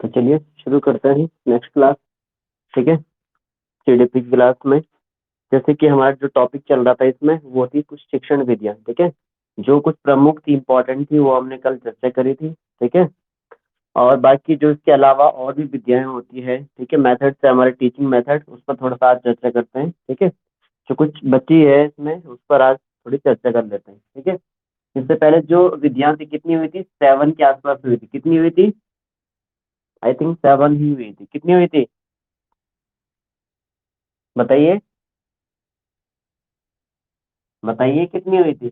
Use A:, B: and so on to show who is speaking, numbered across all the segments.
A: तो चलिए शुरू करते हैं नेक्स्ट क्लास। ठीक है, सीडीपी की क्लास में जैसे कि हमारा जो टॉपिक चल रहा था इसमें वो थी कुछ शिक्षण विधियां। ठीक है, जो कुछ प्रमुख थी, इंपॉर्टेंट थी, वो हमने कल चर्चा करी थी। ठीक है, और बाकी जो इसके अलावा और भी विधियाएं होती है, ठीक है, मेथड्स है हमारे टीचिंग मेथड, उस पर थोड़ा सा आज चर्चा करते हैं। ठीक है, जो कुछ बची है इसमें उस पर आज थोड़ी चर्चा कर लेते हैं। ठीक है, इससे पहले जो विधियां थी कितनी हुई थी, 7 के आसपास हुई थी। कितनी हुई थी? आई थिंक 7 ही हुई थी। कितनी हुई थी बताइए, बताइए कितनी हुई थी,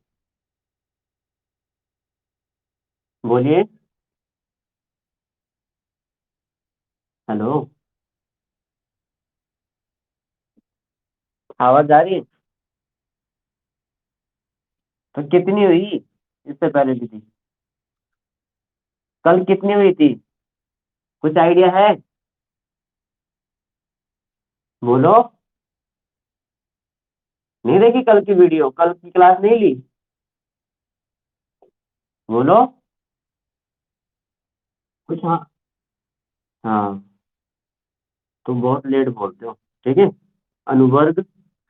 A: बोलिए। हेलो, आवाज आ रही है? तो कितनी हुई इससे पहले भी थी? कल कितनी हुई थी? कुछ आइडिया है? बोलो। नहीं देखी कल की वीडियो? कल की क्लास नहीं ली? बोलो कुछ। हाँ, हाँ, तुम बहुत लेट बोलते हो। ठीक है, अनुवर्ग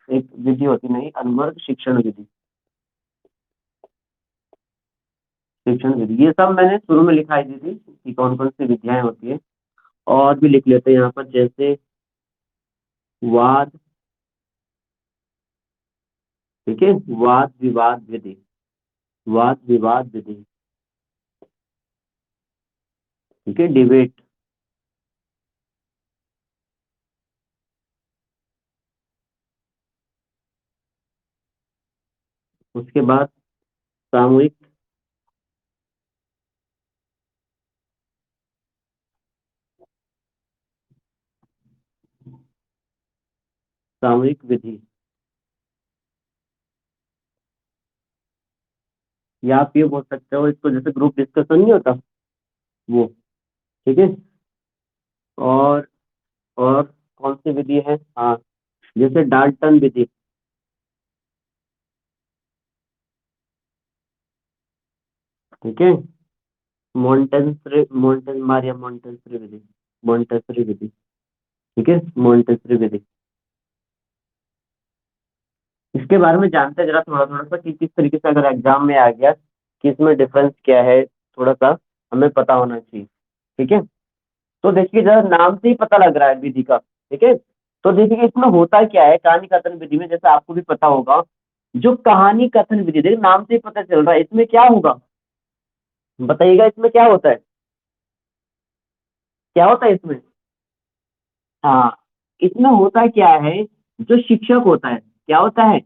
A: एक विधि होती, नहीं, अनुवर्ग शिक्षण विधि, शिक्षण विधि, ये सब मैंने शुरू में लिखाई दी थी कि कौन कौन सी विधियाएं होती है। और भी लिख लेते हैं यहाँ पर, जैसे वाद, ठीक है, वाद विवाद विधि, वाद विवाद विधि, ठीक है, डिबेट, उसके बाद सामूहिक, सामूहिक विधि, या आप ये बोल सकते हो इसको जैसे ग्रुप डिस्कशन नहीं होता वो। ठीक है, और और कौन सी विधि है? हाँ, जैसे डाल्टन विधि, ठीक है, मोन्टेसरी विधि, मोन्टेसरी विधि, ठीक है, मोन्टेसरी विधि। इसके बारे में जानते हैं जरा थोड़ा थोड़ा सा कि किस तरीके से अगर एग्जाम में आ गया कि इसमें डिफरेंस क्या है, थोड़ा सा हमें पता होना चाहिए। ठीक है, तो देखिए जरा नाम से ही पता लग रहा है विधि का। ठीक है, तो देखिए इसमें होता क्या है कहानी कथन विधि में, जैसे आपको भी पता होगा, जो कहानी कथन विधि, देखिए नाम से ही पता चल रहा है इसमें क्या होगा, बताइएगा इसमें क्या होता है, क्या होता है इसमें? हाँ, इसमें होता क्या है, जो शिक्षक होता है, क्या होता है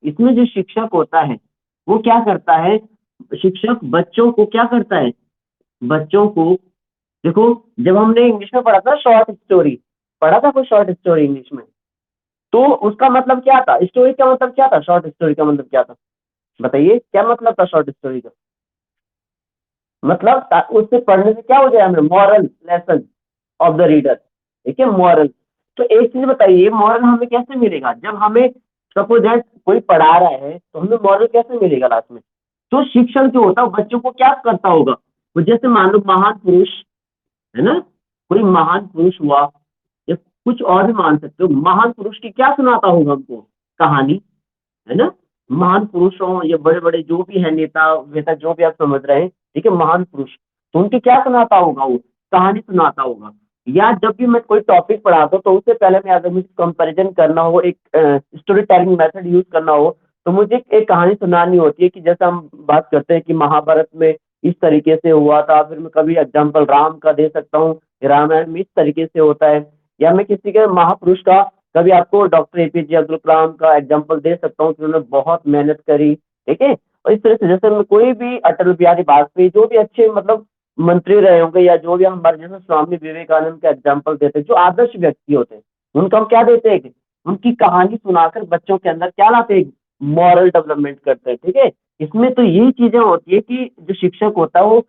A: इसमें, जो शिक्षक होता है वो क्या करता है, शिक्षक बच्चों को क्या करता है, बच्चों को, देखो, जब हमने इंग्लिश में पढ़ा था शॉर्ट स्टोरी, पढ़ा था कोई शॉर्ट स्टोरी इंग्लिश में, तो उसका मतलब क्या था, स्टोरी का मतलब क्या था, शॉर्ट स्टोरी का मतलब क्या था, बताइए क्या मतलब था शॉर्ट स्टोरी का? मतलब उससे पढ़ने से क्या हो जाए हमें, moral lesson of the reader. ठीक है, मॉरल। तो एक चीज बताइए, मॉरल हमें कैसे मिलेगा जब हमें, सपोज दैट कोई पढ़ा रहा है तो हमें मॉरल कैसे मिलेगा लास्ट में? तो शिक्षण जो होता है वो बच्चों को क्या करता होगा, वो जैसे मान लो महान पुरुष है ना, कोई महान पुरुष हुआ, या कुछ और भी मान सकते हो, महान पुरुष की क्या सुनाता होगा हमको, कहानी, है ना, महान पुरुष हो या बड़े बड़े जो भी है, नेता वेता जो भी आप समझ रहे हैं, ठीक है, महान पुरुष, तो उनकी क्या सुनाता होगा वो, कहानी सुनाता होगा। या जब भी मैं कोई टॉपिक पढ़ाता हूँ तो उससे पहले मैं, अगर मुझे कंपैरिजन करना हो, एक स्टोरी टेलिंग मेथड यूज करना हो, तो मुझे एक कहानी सुनानी होती है कि जैसे हम बात करते हैं कि महाभारत में इस तरीके से हुआ था, फिर मैं कभी एग्जाम्पल राम का दे सकता हूँ, रामायण में इस तरीके से होता है, या मैं किसी के महापुरुष का, कभी आपको डॉक्टर एपीजे अब्दुल कलाम का एग्जाम्पल दे सकता हूँ कि उन्होंने बहुत मेहनत करी। ठीक है, और इस तरह से जैसे मैं कोई भी अटल बिहारी वाजपेयी जो भी अच्छे मतलब मंत्री रहे होंगे, या जो भी हम हमारे जैसे स्वामी विवेकानंद का एग्जाम्पल देते हैं, जो आदर्श व्यक्ति होते हैं, उनका हम क्या देते हैं, उनकी कहानी सुनाकर बच्चों के अंदर क्या लाते हैं, मॉरल डेवलपमेंट करते हैं। ठीक है, इसमें तो यही चीजें होती है कि जो शिक्षक होता है वो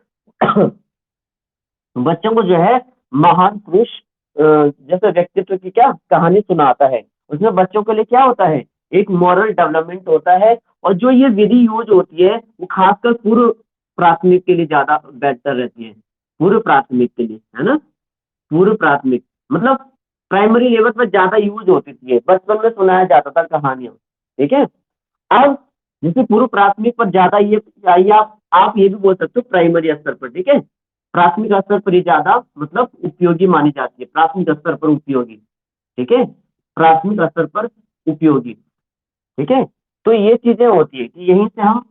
A: बच्चों को जो है महान पुरुष जैसे व्यक्तित्व की क्या कहानी सुनाता है, उसमें बच्चों के लिए क्या होता है, एक मॉरल डेवलपमेंट होता है। और जो ये विधि यूज होती है वो खासकर पूर्व प्राथमिक के लिए ज्यादा बेहतर रहती है, पूर्व प्राथमिक के लिए, है ना। पूर्व प्राथमिक मतलब प्राइमरी लेवल पर ज्यादा यूज होती थी, बचपन में सुनाया जाता था कहानियां, ठीक है। अब जैसे पूर्व प्राथमिक पर ज्यादा ये, या आप ये भी बोल सकते हो प्राइमरी स्तर पर, ठीक है। प्राथमिक स्तर पर ये ज्यादा मतलब उपयोगी मानी जाती है, प्राथमिक स्तर पर उपयोगी, ठीक है, प्राथमिक स्तर पर उपयोगी, ठीक है। तो ये चीजें होती है कि यहीं से हम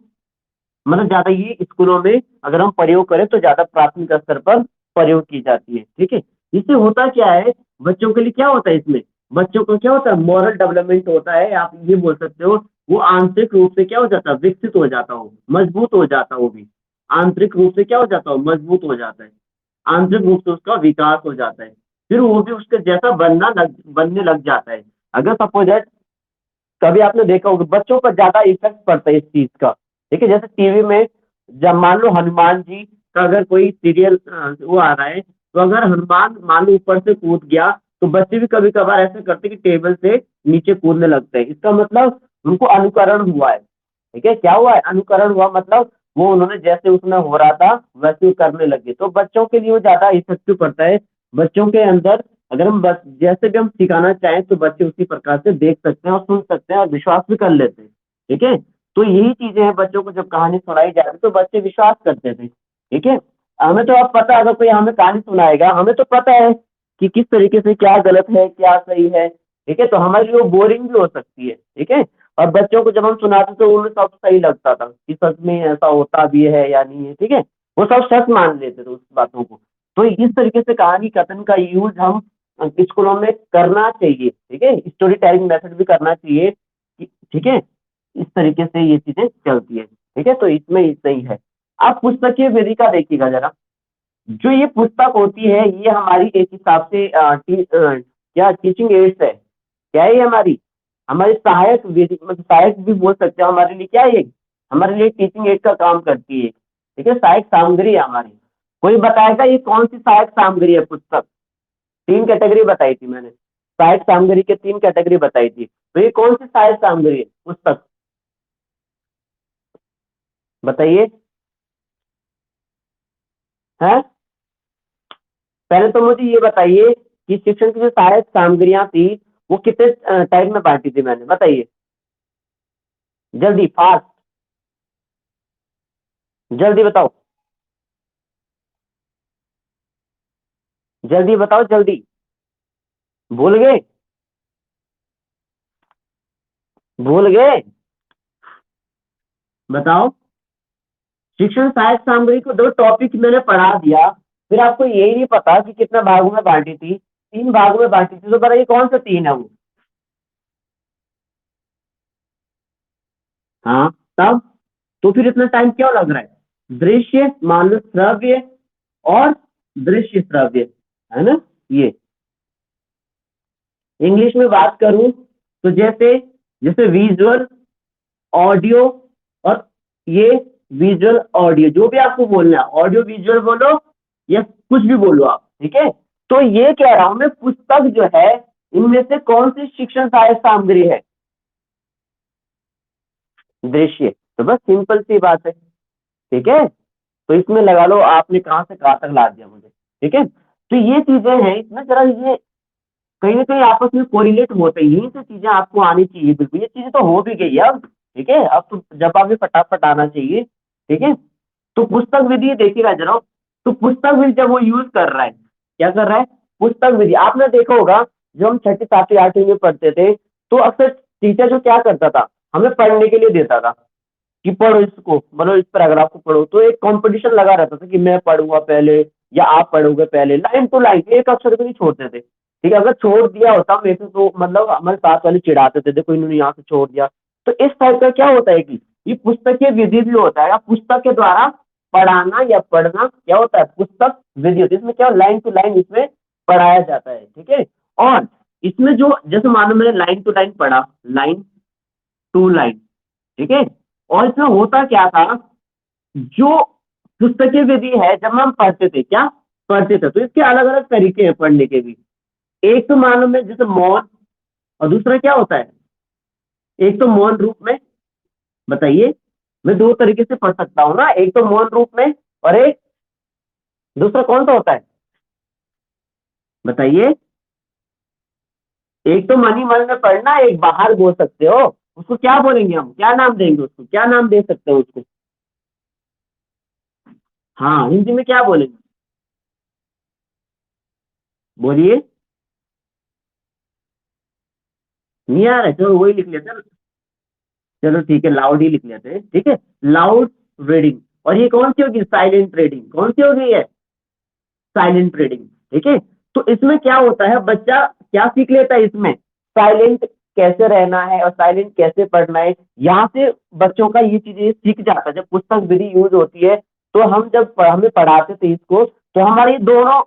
A: मतलब ज्यादा ये स्कूलों में अगर हम प्रयोग करें तो ज्यादा प्राथमिक स्तर पर प्रयोग की जाती है, ठीक है। इससे होता क्या है, बच्चों के लिए क्या होता है इसमें, बच्चों को क्या होता है, मॉरल डेवलपमेंट होता है, आप ये बोल सकते हो। वो आंतरिक रूप से क्या हो जाता है, विकसित हो जाता हो, मजबूत हो जाता हो भी, आंतरिक रूप से क्या हो जाता हो, मजबूत हो जाता है, आंतरिक रूप से उसका विकास हो जाता है, फिर वो भी उसके जैसा बनने लग जाता है। अगर सपोज कभी आपने देखा होगा बच्चों पर ज्यादा इफेक्ट पड़ता है इस चीज का, ठीक है। जैसे टीवी में जब मान लो हनुमान जी का अगर कोई सीरियल वो आ रहा है, तो अगर हनुमान मान लो ऊपर से कूद गया, तो बच्चे भी कभी कभार ऐसे करते हैं कि टेबल से नीचे कूदने लगते हैं, इसका मतलब उनको अनुकरण हुआ है, ठीक है। क्या हुआ है, अनुकरण हुआ, मतलब वो उन्होंने जैसे उसमें हो रहा था वैसे वो करने लगे, तो बच्चों के लिए वो ज्यादा इफेक्टिव पड़ता है। बच्चों के अंदर अगर हम बस जैसे भी हम सिखाना चाहें तो बच्चे उसी प्रकार से देख सकते हैं और सुन सकते हैं और विश्वास भी कर लेते हैं, ठीक है। तो यही चीजें हैं, बच्चों को जब कहानी सुनाई जाती है तो बच्चे विश्वास करते थे, ठीक है। हमें तो अब पता है, अगर कोई हमें कहानी सुनाएगा हमें तो पता है कि किस तरीके से क्या गलत है क्या सही है, ठीक है। तो हमारे लिए वो बोरिंग भी हो सकती है, ठीक है। और बच्चों को जब हम सुनाते तो उन्हें सब सही लगता था कि सच में ऐसा होता भी है या नहीं है, ठीक है। वो सब सच मान लेते थे उस बातों को। तो इस तरीके से कहानी कथन का यूज हम स्कूलों में करना चाहिए, ठीक है। स्टोरी टेलिंग मेथड भी करना चाहिए, ठीक है। इस तरीके से ये चीजें चलती है, ठीक है। तो इसमें इतना ही है। आप पुस्तकीय विधि का देखिएगा जरा, जो ये पुस्तक होती है ये हमारी एक हिसाब से क्या टीचिंग एड्स है, क्या है ये हमारी, हमारी सहायक विधि मतलब सहायक भी बोल सकते हैं, हमारे लिए क्या है ये, हमारे लिए टीचिंग एड का काम करती है, ठीक है। सहायक सामग्री है हमारी। कोई बताएगा ये कौन सी सहायक सामग्री है पुस्तक, तीन कैटेगरी बताई थी मैंने, सहायक सामग्री के तीन कैटेगरी बताई थी, तो ये कौन सी सहायक सामग्री है पुस्तक, बताइए। है, पहले तो मुझे ये बताइए कि शिक्षण की जो सहायक सामग्रियां थी वो कितने टाइप में बांटी थी मैंने, बताइए जल्दी फास्ट, जल्दी बताओ, जल्दी बताओ जल्दी, भूल गए, भूल गए, बताओ। शिक्षण सहायक सामग्री को दो टॉपिक मैंने पढ़ा दिया, फिर आपको यही नहीं पता कि कितना भागों में बांटी थी, तीन भागों में बांटी थी, तो बताइए कौन से तीन है वो। हाँ, तब तो फिर इतना टाइम क्यों लग रहा है, दृश्य मान लो श्रव्य और दृश्य श्रव्य, है ना। ये इंग्लिश में बात करूं तो जैसे जैसे विजुअल ऑडियो और ये विजुअल ऑडियो, जो भी आपको बोलना है, ऑडियो विजुअल बोलो या कुछ भी बोलो आप, ठीक है। तो ये कह रहा हूं मैं, पुस्तक जो है इनमें से कौन सी शिक्षण सहायक सामग्री है, दृश्य, तो बस सिंपल सी बात है, ठीक है। तो इसमें लगा लो आपने कहां से कहां तक ला दिया मुझे, ठीक है। तो ये चीजें हैं, इसमें जरा ये कहीं ना कहीं आपस में कोरिलेट होते हैं, यही से चीजें आपको आनी चाहिए, बिल्कुल ये चीजें तो हो भी गई है अब, ठीक है। अब तो जवाब भी फटाफट आना चाहिए, ठीक है। तो पुस्तक विधि देखिएगा जरा, तो पुस्तक विधि जब वो यूज कर रहा है, क्या कर रहा है, पुस्तक विधि आपने देखा होगा, जब हम छठी सातवीं आठवीं में पढ़ते थे तो अक्सर टीचर जो क्या करता था, हमें पढ़ने के लिए देता था कि पढ़ो इसको, मतलब इस पैराग्राफ को पढ़ो, तो एक कंपटीशन लगा रहता था कि मैं पढ़ूंगा पहले या आप पढ़ोगे पहले, लाइन टू लाइन एक अक्षर को नहीं छोड़ते थे, ठीक है। अगर छोड़ दिया होता वैसे तो मतलब हमारे साथ वाले चिढ़ाते थे, देखो इन्होंने यहाँ से छोड़ दिया। तो इस टाइप का क्या होता है कि ये पुस्तकीय विधि भी होता है, या पुस्तक के द्वारा पढ़ाना या पढ़ना क्या होता है, पुस्तक विधि होती है, इसमें क्या लाइन टू लाइन इसमें पढ़ाया जाता है, ठीक है। और इसमें जो जैसे मानो मैंने लाइन टू लाइन पढ़ा, लाइन टू लाइन, ठीक है। और इसमें होता क्या था, जो पुस्तकीय विधि है जब हम पढ़ते थे, क्या पढ़ते थे, तो इसके अलग अलग तरीके हैं पढ़ने के भी। एक तो मानो में जैसे मौन, और दूसरा क्या होता है, एक तो मौन रूप में, बताइए। मैं दो तरीके से पढ़ सकता हूँ ना, एक तो मौन रूप में और एक दूसरा कौन सा होता है, बताइए। एक तो मनी मन में पढ़ना, एक बाहर बोल सकते हो। उसको क्या बोलेंगे हम, क्या नाम देंगे उसको, क्या नाम दे सकते हो उसको? हाँ, हिंदी में क्या बोलेंगे? बोलिए। नहीं आ रहा है? चलो वही लिख लेते हैं। चलो ठीक है, लाउड ही लिख लेते हैं, ठीक है। Loud reading. और ये कौन सी होगी? Silent reading. कौन सी होगी ये? साइलेंट रीडिंग, ठीक है। तो इसमें क्या होता है, बच्चा क्या सीख लेता है इसमें? साइलेंट कैसे रहना है और साइलेंट कैसे पढ़ना है, यहाँ से बच्चों का ये चीजें सीख जाता है। जब पुस्तक विधि यूज होती है, तो हम जब हमें पढ़ाते थे इसको, तो हमारी दोनों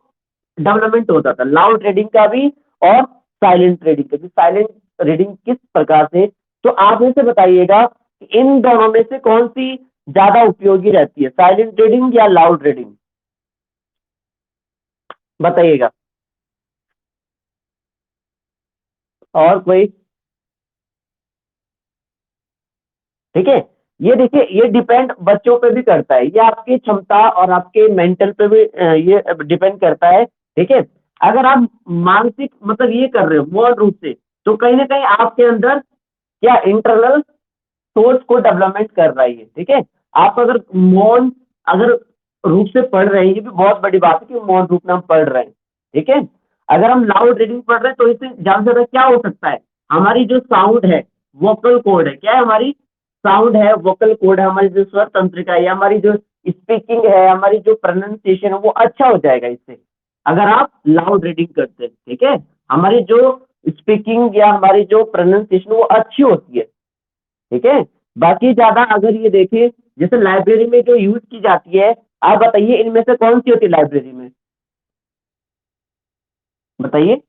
A: डेवलपमेंट होता था, लाउड रीडिंग का भी और साइलेंट रीडिंग का भी। साइलेंट रीडिंग किस प्रकार से, तो आप मुझे बताइएगा कि इन दोनों में से कौन सी ज्यादा उपयोगी रहती है, साइलेंट रीडिंग या लाउड रीडिंग? बताइएगा। और कोई? ठीक है। ये देखिए, ये डिपेंड बच्चों पे भी करता है, ये आपकी क्षमता और आपके मेंटल पे भी ये डिपेंड करता है, ठीक है। अगर आप मानसिक मतलब ये कर रहे हो मूल रूप से, तो कहीं ना कहीं आपके अंदर क्या इंटरनल सोच को डेवलपमेंट कर रहा है ये, ठीक है। आप अगर मौन अगर रूप से पढ़ रहे हैं, ये भी बहुत बड़ी बात है कि मौन रूप में हम पढ़ रहे हैं, ठीक है। अगर हम लाउड रीडिंग पढ़ रहे हैं, तो इससे ज्यादा से ज्यादा क्या हो सकता है, हमारी जो साउंड है, वोकल कोड है, क्या है हमारी साउंड है, वोकल कोड है, हमारी जो स्वर तंत्रिका है, हमारी जो स्पीकिंग है, हमारी जो प्रोनाउंसिएशन है, वो अच्छा हो जाएगा इससे, अगर आप लाउड रीडिंग करते हैं, ठीक है। हमारी जो स्पीकिंग या हमारी जो प्रोनाउंसिएशन वो अच्छी होती है, ठीक है। बाकी ज्यादा अगर ये देखें, जैसे लाइब्रेरी में जो यूज की जाती है, आप बताइए इनमें से कौन सी होती है लाइब्रेरी में? बताइए।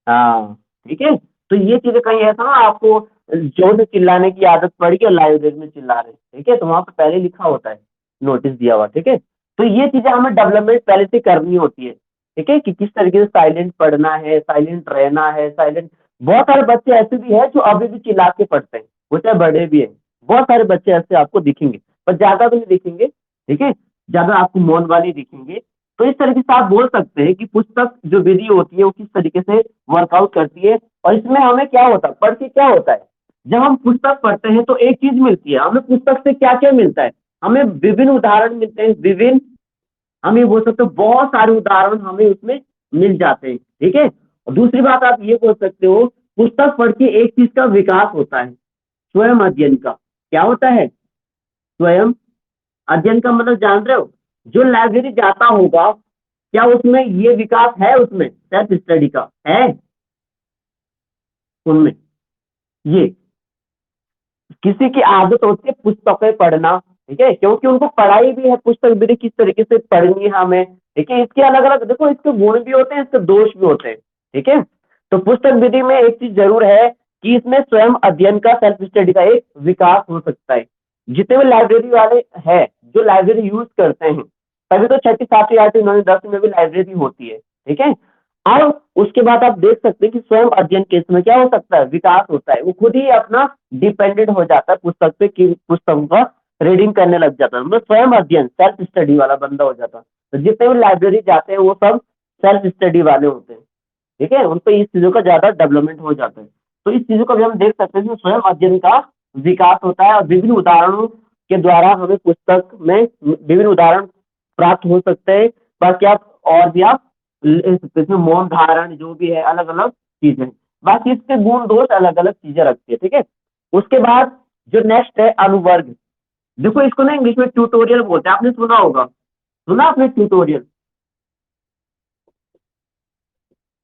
A: हाँ, ठीक है। तो ये चीजें कहीं ऐसा ना आपको जोर से चिल्लाने की आदत पड़ गई और लाइब्रेरी में चिल्ला रहे, ठीक है, तो वहां पर पहले लिखा होता है, नोटिस दिया हुआ, ठीक है। तो ये चीजें हमें डेवलपमेंट पहले से करनी होती है, ठीक है, कि किस तरीके से साइलेंट पढ़ना है, साइलेंट रहना है, साइलेंट। बहुत सारे बच्चे ऐसे भी हैं जो अभी भी चिल्ला के पढ़ते हैं, वो चाहे बड़े भी हैं। बहुत सारे बच्चे ऐसे आपको दिखेंगे, पर ज्यादा भी नहीं दिखेंगे, ठीक है। ज्यादा आपको मौन वाले दिखेंगे। तो इस तरीके से आप बोल सकते हैं कि पुस्तक जो विधि होती है वो किस तरीके से वर्कआउट करती है। और इसमें हमें क्या होता है, पढ़ के क्या होता है, जब हम पुस्तक पढ़ते हैं तो एक चीज मिलती है हमें, पुस्तक से क्या क्या मिलता है, हमें विभिन्न उदाहरण मिलते हैं, विभिन्न, हम ये बोल सकते हो बहुत सारे उदाहरण हमें उसमें मिल जाते हैं, ठीक है। और दूसरी बात आप ये बोल सकते हो, पुस्तक पढ़ के एक चीज का विकास होता है, स्वयं अध्ययन का। क्या होता है? स्वयं अध्ययन का मतलब जान रहे हो? जो लाइब्रेरी जाता होगा, क्या उसमें ये विकास है, उसमें सेल्फ स्टडी का है उनमें? ये किसी की आदत होती है पुस्तकें पढ़ना, ठीक है, क्योंकि उनको पढ़ाई भी है पुस्तक भी किस तरीके से पढ़नी है हमें, ठीक है। इसके अलग अलग देखो, इसके गुण भी होते हैं, इसके दोष भी होते हैं, ठीक है। तो पुस्तक विधि में एक चीज जरूर है कि इसमें स्वयं अध्ययन का, सेल्फ स्टडी का एक विकास हो सकता है। जितने भी लाइब्रेरी वाले हैं, जो लाइब्रेरी यूज करते हैं, तभी तो छठी सातवीं आठवीं नौवीं दसवीं में भी लाइब्रेरी होती है, ठीक है। और उसके बाद आप देख सकते हैं कि स्वयं अध्ययन के इसमें क्या हो सकता है, विकास होता है, वो खुद ही अपना डिपेंडेंट हो जाता है पुस्तक पे, कि पुस्तकों का रीडिंग करने लग जाता है, मतलब स्वयं अध्ययन सेल्फ स्टडी वाला बंदा हो जाता है। तो जितने भी लाइब्रेरी जाते हैं वो सब सेल्फ स्टडी वाले होते हैं, ठीक है, उन पर इस चीजों का ज्यादा डेवलपमेंट हो जाता है। तो इस चीजों को भी हम देख सकते हैं कि स्वयं अध्ययन का विकास होता है, और विभिन्न उदाहरणों के द्वारा हमें पुस्तक में विभिन्न उदाहरण प्राप्त हो सकते हैं। बाकी आप और भी आप ले सकते हैं, इसमें मौन धारण जो भी है, अलग अलग चीजें, बाकी इसके गुण दोष अलग अलग चीजें रखती है, ठीक है। उसके बाद जो नेक्स्ट है अनुवर्ग। देखो इसको ना इंग्लिश में ट्यूटोरियल बोलते हैं, आपने सुना होगा, सुना आपने ट्यूटोरियल?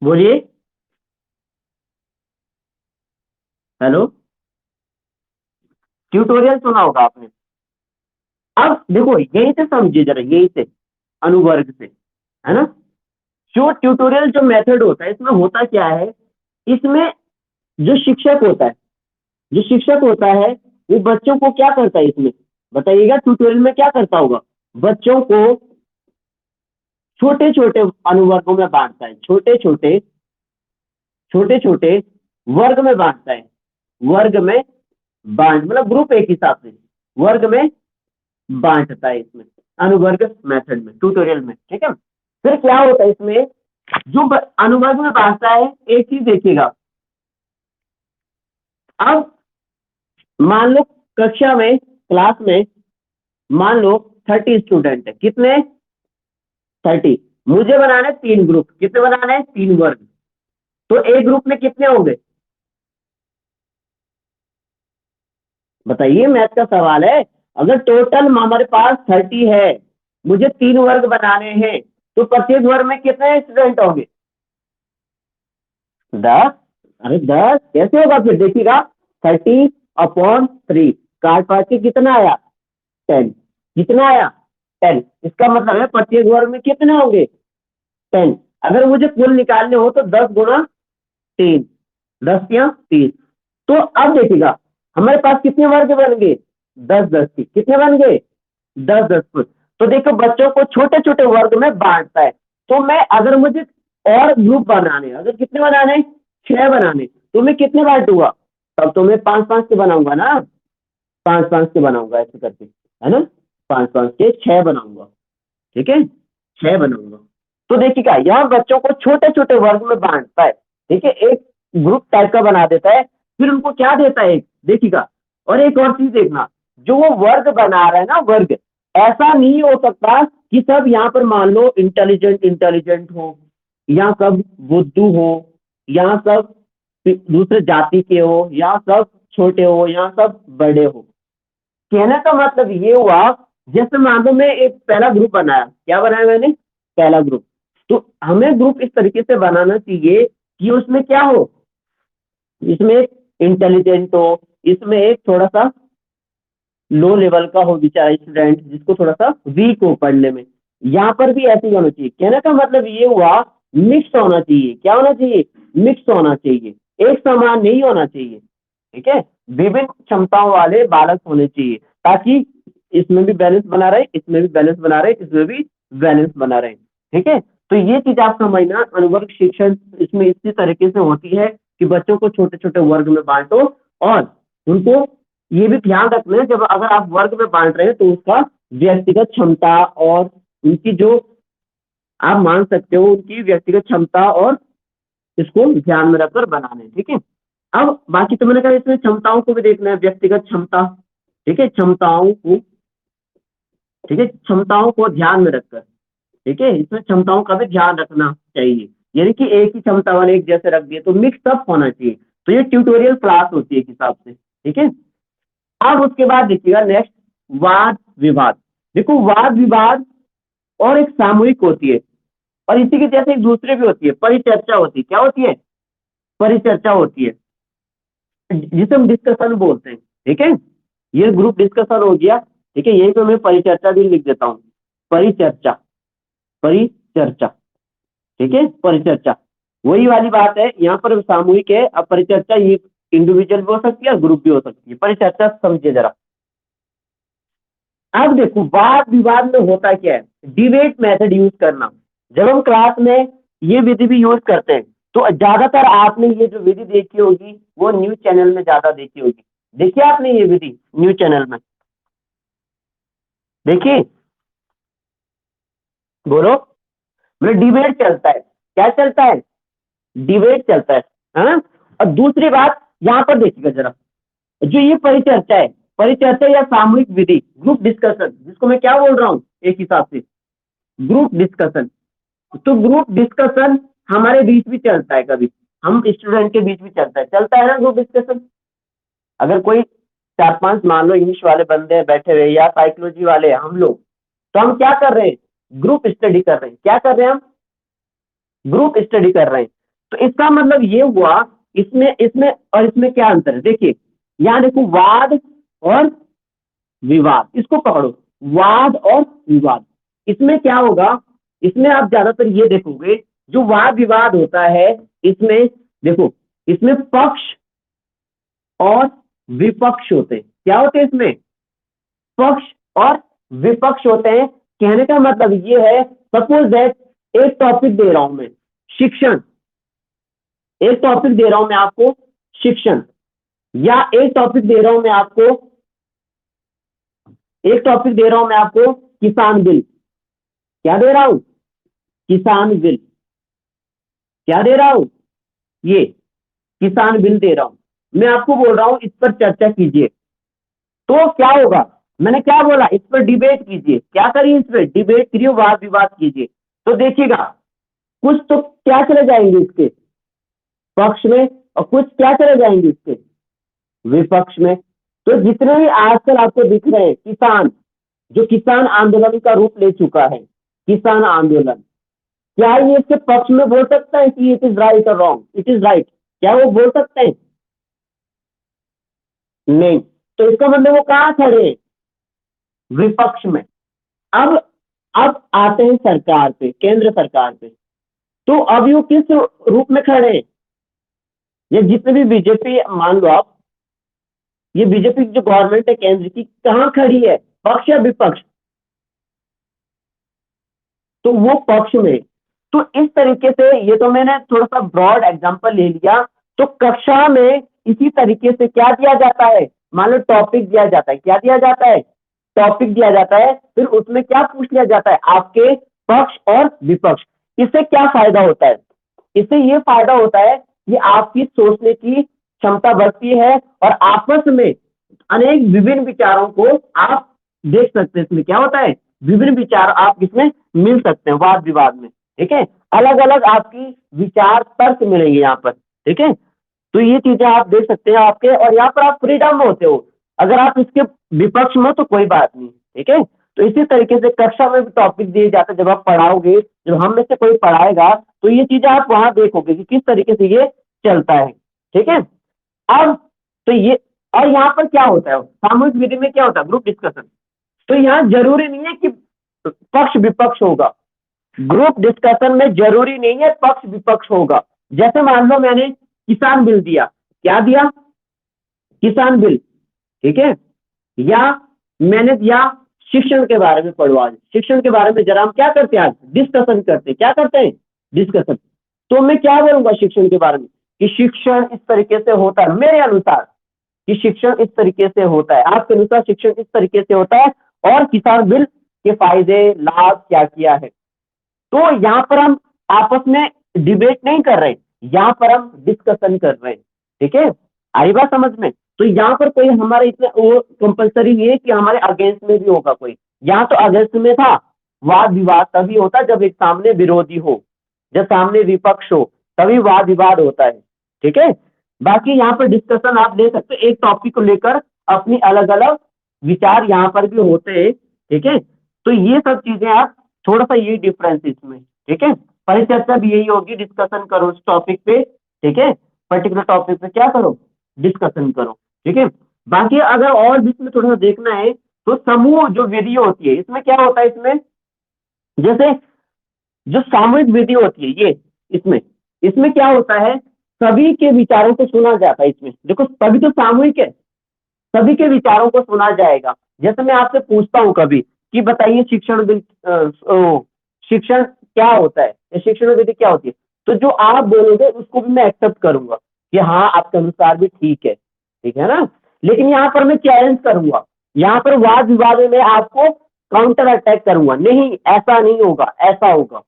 A: बोलिए। हेलो। ट्यूटोरियल सुना होगा आपने। अब देखो यही से समझिए जरा, यही से अनुवर्ग से, है ना। जो ट्यूटोरियल जो मेथड होता है, इसमें होता क्या है, इसमें जो शिक्षक होता है, जो शिक्षक होता है, वो बच्चों को क्या करता है इसमें, बताइएगा, ट्यूटोरियल में क्या करता होगा, बच्चों को छोटे छोटे अनुवर्गों में बांटता है, छोटे छोटे छोटे छोटे वर्ग में बांटता है, वर्ग में बांट मतलब ग्रुप एक हिसाब से वर्ग में बांटता है इसमें, अनुवर्ग मेथड में, ट्यूटोरियल में, ठीक है। फिर क्या होता है इसमें, जो अनुवर्ग में बांटता है, एक चीज देखिएगा, अब मान लो कक्षा में, क्लास में मान लो 30 स्टूडेंट है, कितने? 30। मुझे बनाने 3 ग्रुप, कितने बनाने हैं? 3 वर्ग। तो एक ग्रुप में कितने होंगे बताइए, मैथ का सवाल है। अगर टोटल हमारे पास 30 है, मुझे 3 वर्ग बनाने हैं, तो प्रत्येक वर्ग में कितने स्टूडेंट होंगे? 10। अरे 10 कैसे होगा फिर, देखिएगा 30/3 काट पाट के कितना आया? 10। कितना आया? 10। इसका मतलब है प्रत्येक वर्ग में कितने होंगे? 10। अगर मुझे कुल निकालने हो तो 10 गुना 3, 10 या 30। तो अब देखिएगा हमारे पास कितने वर्ग बन गए? 10-10 की, कितने बन गए? 10-10 फुट। तो देखो बच्चों को छोटे छोटे वर्ग में बांटता है। तो मैं अगर मुझे और ग्रुप बनाने, अगर कितने बनाने? 6 बनाने, तो मैं कितने बांटूंगा? तब तो मैं 5-5 के बनाऊंगा ना, 5-5 के बनाऊंगा ऐसे करके, है ना, 5-5 के 6 बनाऊंगा। ठीक है, 6 बनाऊंगा। तो देखिएगा यहाँ बच्चों को छोटे छोटे वर्ग में बांटता है। ठीक है, एक ग्रुप टाइप का बना देता है, फिर उनको क्या देता है, एक देखिएगा। और एक और चीज देखना, जो वो वर्ग बना रहा है ना, वर्ग, ऐसा नहीं हो सकता कि सब यहाँ पर मान लो इंटेलिजेंट इंटेलिजेंट हो, या सब बुद्धू हो, या सब दूसरे जाति के हो, या सब छोटे हो, या सब बड़े हो। कहने का मतलब ये हुआ, जैसे मान लो मैं एक पहला ग्रुप बनाया, क्या बनाया मैंने? पहला ग्रुप। तो हमें ग्रुप इस तरीके से बनाना चाहिए कि उसमें क्या हो, इसमें एक इंटेलिजेंट हो, इसमें एक थोड़ा सा लो लेवल का हो बेचारा स्टूडेंट, जिसको थोड़ा सा वीक हो पढ़ने में। यहाँ पर भी ऐसे ही होना चाहिए। कहने का मतलब ये हुआ, मिक्स होना चाहिए। क्या होना चाहिए? मिक्स होना चाहिए, एक समान नहीं होना चाहिए। ठीक है, विभिन्न क्षमताओं वाले बालक होने चाहिए, ताकि इसमें भी बैलेंस बना रहे, इसमें भी बैलेंस बना रहे, इसमें भी बैलेंस बना रहे। ठीक है, तो ये चीज आप समझना, अनुवर्ग शिक्षण इसमें इसी तरीके से होती है कि बच्चों को छोटे छोटे वर्ग में बांटो, और उनको ये भी ध्यान रखना है, जब अगर आप वर्ग में बांट रहे हैं तो उसका व्यक्तिगत क्षमता और उनकी जो आप मान सकते हो उनकी व्यक्तिगत क्षमता और इसको ध्यान में रखकर बनाना है। ठीक है, अब बाकी तो मैंने कहा इसमें क्षमताओं को भी देखना है, व्यक्तिगत क्षमता। ठीक है, क्षमताओं को, ठीक है, क्षमताओं को ध्यान में रखकर, ठीक है, इसमें क्षमताओं का भी ध्यान रखना चाहिए। यानी कि एक ही क्षमता वाले एक जैसे रख दिए तो मिक्सअप होना चाहिए। तो ये ट्यूटोरियल क्लास होती है एक हिसाब से। ठीक है, अब उसके बाद देखिएगा नेक्स्ट, वाद विवाद। देखो वाद विवाद और एक सामूहिक होती है, और इसी के जैसे एक दूसरे भी होती है, परिचर्चा होती है। क्या होती है? परिचर्चा होती है, जिसे हम डिस्कशन बोलते हैं। ठीक है, ये ग्रुप डिस्कशन हो गया। ठीक है, यही पे मैं परिचर्चा भी लिख देता हूँ, परिचर्चा, परिचर्चा। ठीक है, परिचर्चा वही वाली बात है, यहाँ पर सामूहिक है। अब परिचर्चा ये इंडिविजुअल भी हो सकती है और ग्रुप भी हो सकती है। परिचर्चा समझिए जरा। अब देखो वाद विवाद में होता क्या है, डिबेट मेथड यूज करना। जब हम क्लास में ये विधि भी यूज करते हैं, तो ज्यादातर आपने ये जो विधि देखी होगी वो न्यूज चैनल में ज्यादा देखी होगी। देखिए आपने ये विधि न्यूज चैनल में देखिए, बोलो। मतलब डिबेट चलता है, क्या चलता है? डिबेट चलता है ना। और दूसरी बात यहाँ पर देखिएगा जरा, जो ये परिचर्चा है, परिचर्चा या सामूहिक विधि, ग्रुप डिस्कशन, जिसको मैं क्या बोल रहा हूँ एक हिसाब से, ग्रुप डिस्कशन। तो ग्रुप डिस्कशन हमारे बीच भी चलता है, कभी हम स्टूडेंट के बीच भी चलता है ना ग्रुप डिस्कशन। अगर कोई 4-5 मान लो इंग्लिश वाले बंदे बैठे हुए या साइकोलॉजी वाले हम लोग, तो हम क्या कर रहे हैं? ग्रुप स्टडी कर रहे हैं। क्या कर रहे हैं हम? ग्रुप स्टडी कर रहे हैं। तो इसका मतलब ये हुआ, इसमें इसमें और इसमें क्या अंतर है? देखिए यहाँ देखो, वाद और विवाद, इसको पकड़ो, वाद और विवाद। इसमें क्या होगा, इसमें आप ज्यादातर ये देखोगे, जो वाद विवाद होता है इसमें, देखो इसमें पक्ष और विपक्ष होते हैं। क्या होते हैं इसमें? पक्ष और विपक्ष होते हैं। कहने का मतलब ये है, सपोज दैट एक टॉपिक दे रहा हूं मैं, शिक्षण, एक टॉपिक दे रहा हूं मैं आपको, शिक्षण, या एक टॉपिक दे रहा हूं मैं आपको, एक टॉपिक दे रहा हूं मैं आपको, किसान बिल। क्या दे रहा हूं? किसान बिल। क्या दे रहा हूं, ये किसान बिल दे रहा हूं। मैं आपको बोल रहा हूं इस पर चर्चा कीजिए, तो क्या होगा, मैंने क्या बोला, इस पर डिबेट कीजिए, क्या करिए, इस पर डिबेट करिए, वाद विवाद कीजिए। तो देखिएगा कुछ तो क्या चले जाएंगे इसके पक्ष में, और कुछ क्या चले जाएंगे इसके विपक्ष में। तो जितने भी आजकल आपको दिख रहे हैं किसान, जो किसान आंदोलन का रूप ले चुका है, किसान आंदोलन, क्या ये इसके पक्ष में बोल सकता है कि इट इज राइट और रॉन्ग, इट इज राइट, क्या वो बोल सकते हैं? नहीं। तो इसका मतलब वो कहां खड़े हैं, विपक्ष में। अब अब आते हैं सरकार पे, केंद्र सरकार पे। तो अब ये किस रूप में खड़े हैं, ये जितने भी बीजेपी, मान लो आप, ये बीजेपी की जो गवर्नमेंट है केंद्र की, कहां खड़ी है, पक्ष या विपक्ष? तो वो पक्ष में। तो इस तरीके से, ये तो मैंने थोड़ा सा ब्रॉड एग्जांपल ले लिया। तो कक्षा में इसी तरीके से क्या दिया जाता है, मान लो टॉपिक दिया जाता है, क्या दिया जाता है, टॉपिक दिया जाता है, फिर उसमें क्या पूछ लिया जाता है, आपके पक्ष और विपक्ष। इससे क्या फायदा होता है, इससे ये फायदा होता है कि आपकी सोचने की क्षमता बढ़ती है, और आपस में अनेक विभिन्न विचारों को आप देख सकते हैं। इसमें क्या होता है, विभिन्न विचार आप इसमें मिल सकते हैं वाद विवाद में, ठीक है, अलग अलग आपकी विचार तर्क मिलेंगे यहाँ पर, ठीक है। तो ये चीजें आप देख सकते हैं आपके, और यहाँ पर आप फ्रीडम में होते हो, अगर आप इसके विपक्ष में हो तो कोई बात नहीं, ठीक है। तो इसी तरीके से कक्षा में भी टॉपिक दिए जाते हैं, जब आप पढ़ाओगे, जब हम में से कोई पढ़ाएगा, तो ये चीजें आप वहां देखोगे कि किस तरीके से ये चलता है, ठीक है। अब तो ये, और यहाँ पर क्या होता है सामूहिक विधि में, क्या होता है, ग्रुप डिस्कशन। तो यहाँ जरूरी नहीं है कि पक्ष विपक्ष होगा, ग्रुप डिस्कशन में जरूरी नहीं है पक्ष विपक्ष होगा। जैसे मान लो मैंने किसान बिल दिया, क्या दिया, किसान बिल, ठीक है, या मैंने दिया शिक्षण के बारे में, पढ़ो आज शिक्षण के बारे में जरा हम क्या करते हैं, आज डिस्कशन करते हैं, क्या करते हैं, डिस्कशन। तो मैं क्या बोलूंगा शिक्षण के बारे में, कि शिक्षण इस तरीके से होता है मेरे अनुसार, कि शिक्षण इस तरीके से होता है, आपके अनुसार शिक्षण इस तरीके से होता है, और किसान बिल के फायदे लाभ क्या किया है। तो यहाँ पर हम आपस में डिबेट नहीं कर रहे, यहाँ पर हम डिस्कशन कर रहे हैं, ठीक है, आई बात समझ में। तो यहाँ पर कोई हमारे इतना वो कंपलसरी नहीं है कि हमारे अगेंस्ट में भी होगा कोई, यहाँ तो अगेंस्ट में था, वाद विवाद तभी होता जब एक सामने विरोधी हो, जब सामने विपक्ष हो, तभी वाद विवाद होता है, ठीक है। बाकी यहाँ पर डिस्कशन आप ले सकते हैं, एक टॉपिक को लेकर अपनी अलग अलग विचार यहाँ पर भी होते हैं, ठीक है। तो ये सब चीजें आप, थोड़ा सा ये डिफरेंस इसमें, ठीक है। परिचर्चा भी यही होगी, डिस्कशन करो उस टॉपिक पे, ठीक है, पर्टिकुलर टॉपिक पे क्या करो, डिस्कशन करो, ठीक है। बाकी अगर और भी इसमें थोड़ा सा देखना है, तो समूह जो विधि होती है, इसमें क्या होता है, इसमें जैसे जो सामूहिक विधि होती है, ये इसमें इसमें क्या होता है, सभी के विचारों को सुना जाता है। इसमें देखो सभी तो सामूहिक है, सभी के विचारों को सुना जाएगा। जैसे मैं आपसे पूछता हूँ कभी कि बताइए शिक्षण बिल, शिक्षण क्या होता है, या शिक्षण विधि क्या होती है, तो जो आप बोलोगे उसको भी मैं एक्सेप्ट करूंगा कि हाँ आपके अनुसार भी ठीक है ना। लेकिन यहाँ पर मैं चैलेंज करूंगा, यहाँ पर वाद विवाद में आपको काउंटर अटैक करूंगा, नहीं ऐसा नहीं होगा, ऐसा होगा,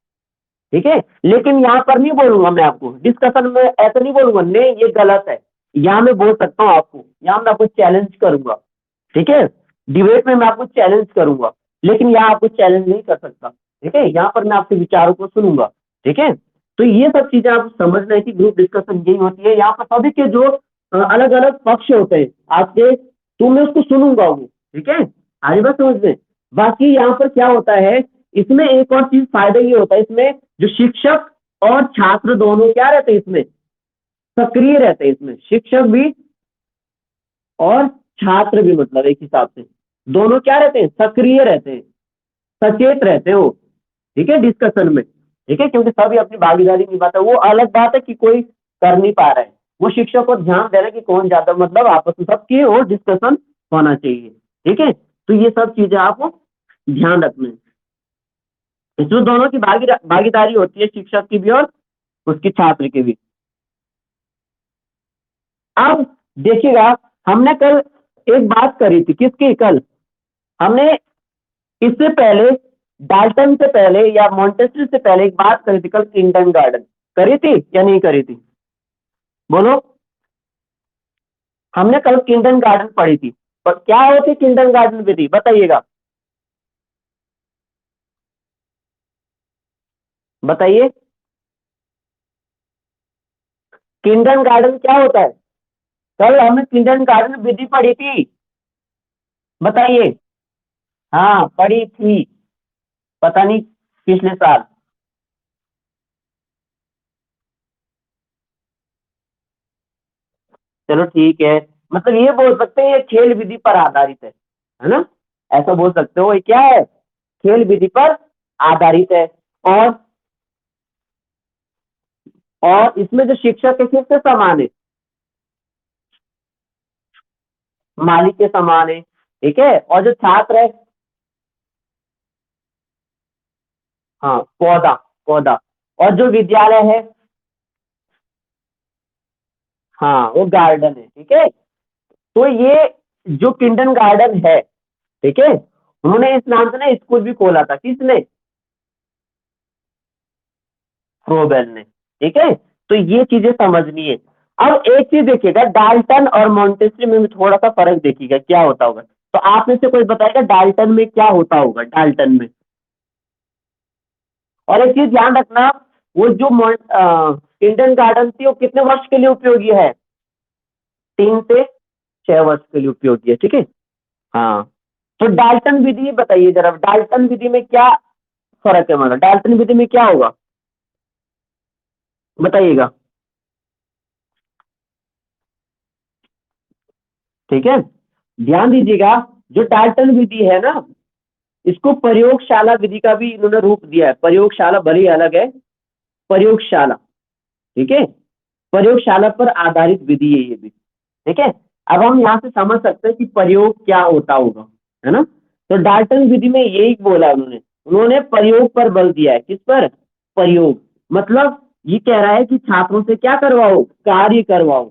A: ठीक है। लेकिन यहाँ पर नहीं बोलूंगा मैं आपको, डिस्कशन में ऐसा नहीं बोलूंगा नहीं ये गलत है, यहाँ मैं बोल सकता हूँ आपको, यहाँ मैं आपको चैलेंज करूंगा, ठीक है। डिबेट में मैं आपको चैलेंज करूंगा, लेकिन यहाँ आपको चैलेंज नहीं कर सकता, ठीक है। यहाँ पर मैं आपके विचारों को सुनूंगा, ठीक है। तो ये सब चीजें आप समझना है कि ग्रुप डिस्कशन यही होती है, यहाँ पर सभी के जो अलग अलग पक्ष होते हैं आपके, तो मैं उसको सुनूंगा वो, ठीक है, आगे बात समझ में। बाकी यहाँ पर क्या होता है, इसमें एक और चीज फायदा ये होता है, इसमें जो शिक्षक और छात्र दोनों क्या रहते हैं, इसमें सक्रिय रहते हैं, इसमें शिक्षक भी और छात्र भी, मतलब एक हिसाब से दोनों क्या रहते हैं, सक्रिय रहते हैं, सचेत रहते हो, ठीक है, डिस्कशन में, ठीक है, क्योंकि सभी अपनी भागीदारी निभाता है। वो अलग बात है कि कोई कर नहीं पा रहा है, वो शिक्षक को ध्यान देना कि कौन ज्यादा, मतलब आपस में सबकी और डिस्कशन होना चाहिए, ठीक है। तो ये सब चीजें आपको ध्यान रखना है, इसमें दोनों की भागीदारी होती है, शिक्षक की भी और उसकी छात्र की भी। अब देखिएगा, हमने कल एक बात करी थी, किसकी, कल हमने इससे पहले डाल्टन से पहले या मॉन्टेसरी से पहले एक बात करी थी कल, किंडरगार्टन, करी थी या नहीं करी थी? बोलो। हमने कल किंडर गार्डन पढ़ी थी, पर क्या होती किंडर गार्डन विधि, बताइएगा, बताइए। किंडर गार्डन क्या होता है? कल हमने किंडर गार्डन विधि पढ़ी थी, बताइए। हाँ पढ़ी थी, पता नहीं पिछले साल। चलो ठीक है, मतलब ये बोल सकते हैं ये खेल विधि पर आधारित है ना, ऐसा बोल सकते हो। ये क्या है? खेल विधि पर आधारित है। और और इसमें जो शिक्षक है किसके समान है? मालिक के समान है, ठीक है। और जो छात्र है, हाँ पौधा, पौधा। और जो विद्यालय है, हाँ वो गार्डन है, ठीक है। तो ये जो किंडर गार्डन है, ठीक है, उन्होंने इस नाम से ना स्कूल भी खोला था, किसने? फ्रोबेल ने, ठीक है। तो ये चीजें समझनी है। अब एक चीज देखिएगा, डाल्टन और मॉन्टेस्री में भी थोड़ा सा फर्क देखिएगा क्या होता होगा। तो आप में से कोई बताएगा डाल्टन में क्या होता होगा, डाल्टन में? और एक चीज ध्यान रखना, वो जो किंडर गार्डन थी वो कितने वर्ष के लिए उपयोगी है? 3 से 6 वर्ष के लिए उपयोगी है, ठीक है। हाँ। तो डाल्टन विधि बताइए जरा, डाल्टन विधि में क्या फर्क है, मतलब डाल्टन विधि में क्या होगा, बताइएगा। ठीक है, ध्यान दीजिएगा। जो डाल्टन विधि है ना, इसको प्रयोगशाला विधि का भी इन्होंने रूप दिया है। प्रयोगशाला भले ही अलग है, प्रयोगशाला, ठीक है, प्रयोगशाला पर आधारित विधि है ये भी, ठीक है। अब हम यहाँ से समझ सकते हैं कि प्रयोग क्या होता होगा, है ना। तो डाल्टन विधि में यही बोला उन्होंने, उन्होंने प्रयोग पर बल दिया है। किस पर? प्रयोग। मतलब ये कह रहा है कि छात्रों से क्या करवाओ, कार्य करवाओ,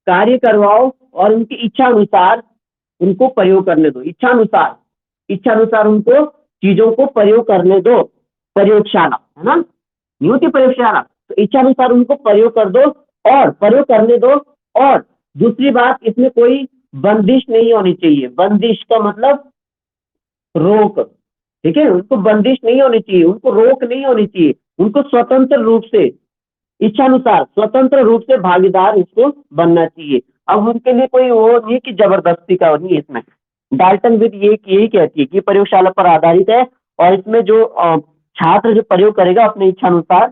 A: कार्य करवाओ, और उनकी इच्छा अनुसार उनको प्रयोग करने दो, इच्छानुसार, इच्छानुसार उनको चीजों को प्रयोग करने दो। प्रयोगशाला, है ना, नहीं होती प्रयोगशाला, तो इच्छानुसार उनको प्रयोग कर दो और प्रयोग करने दो। और दूसरी बात, इसमें कोई बंदिश नहीं होनी चाहिए। बंदिश का मतलब रोक, ठीक है, उनको बंदिश नहीं होनी चाहिए, उनको रोक नहीं होनी चाहिए, उनको स्वतंत्र रूप से, इच्छानुसार स्वतंत्र रूप से भागीदार उसको बनना चाहिए। अब उनके लिए कोई वो नहीं कि जबरदस्ती का नहीं है इसमें। डाल्टन विद ये यही कहती है कि प्रयोगशाला पर आधारित है, और इसमें जो छात्र जो प्रयोग करेगा अपने इच्छानुसार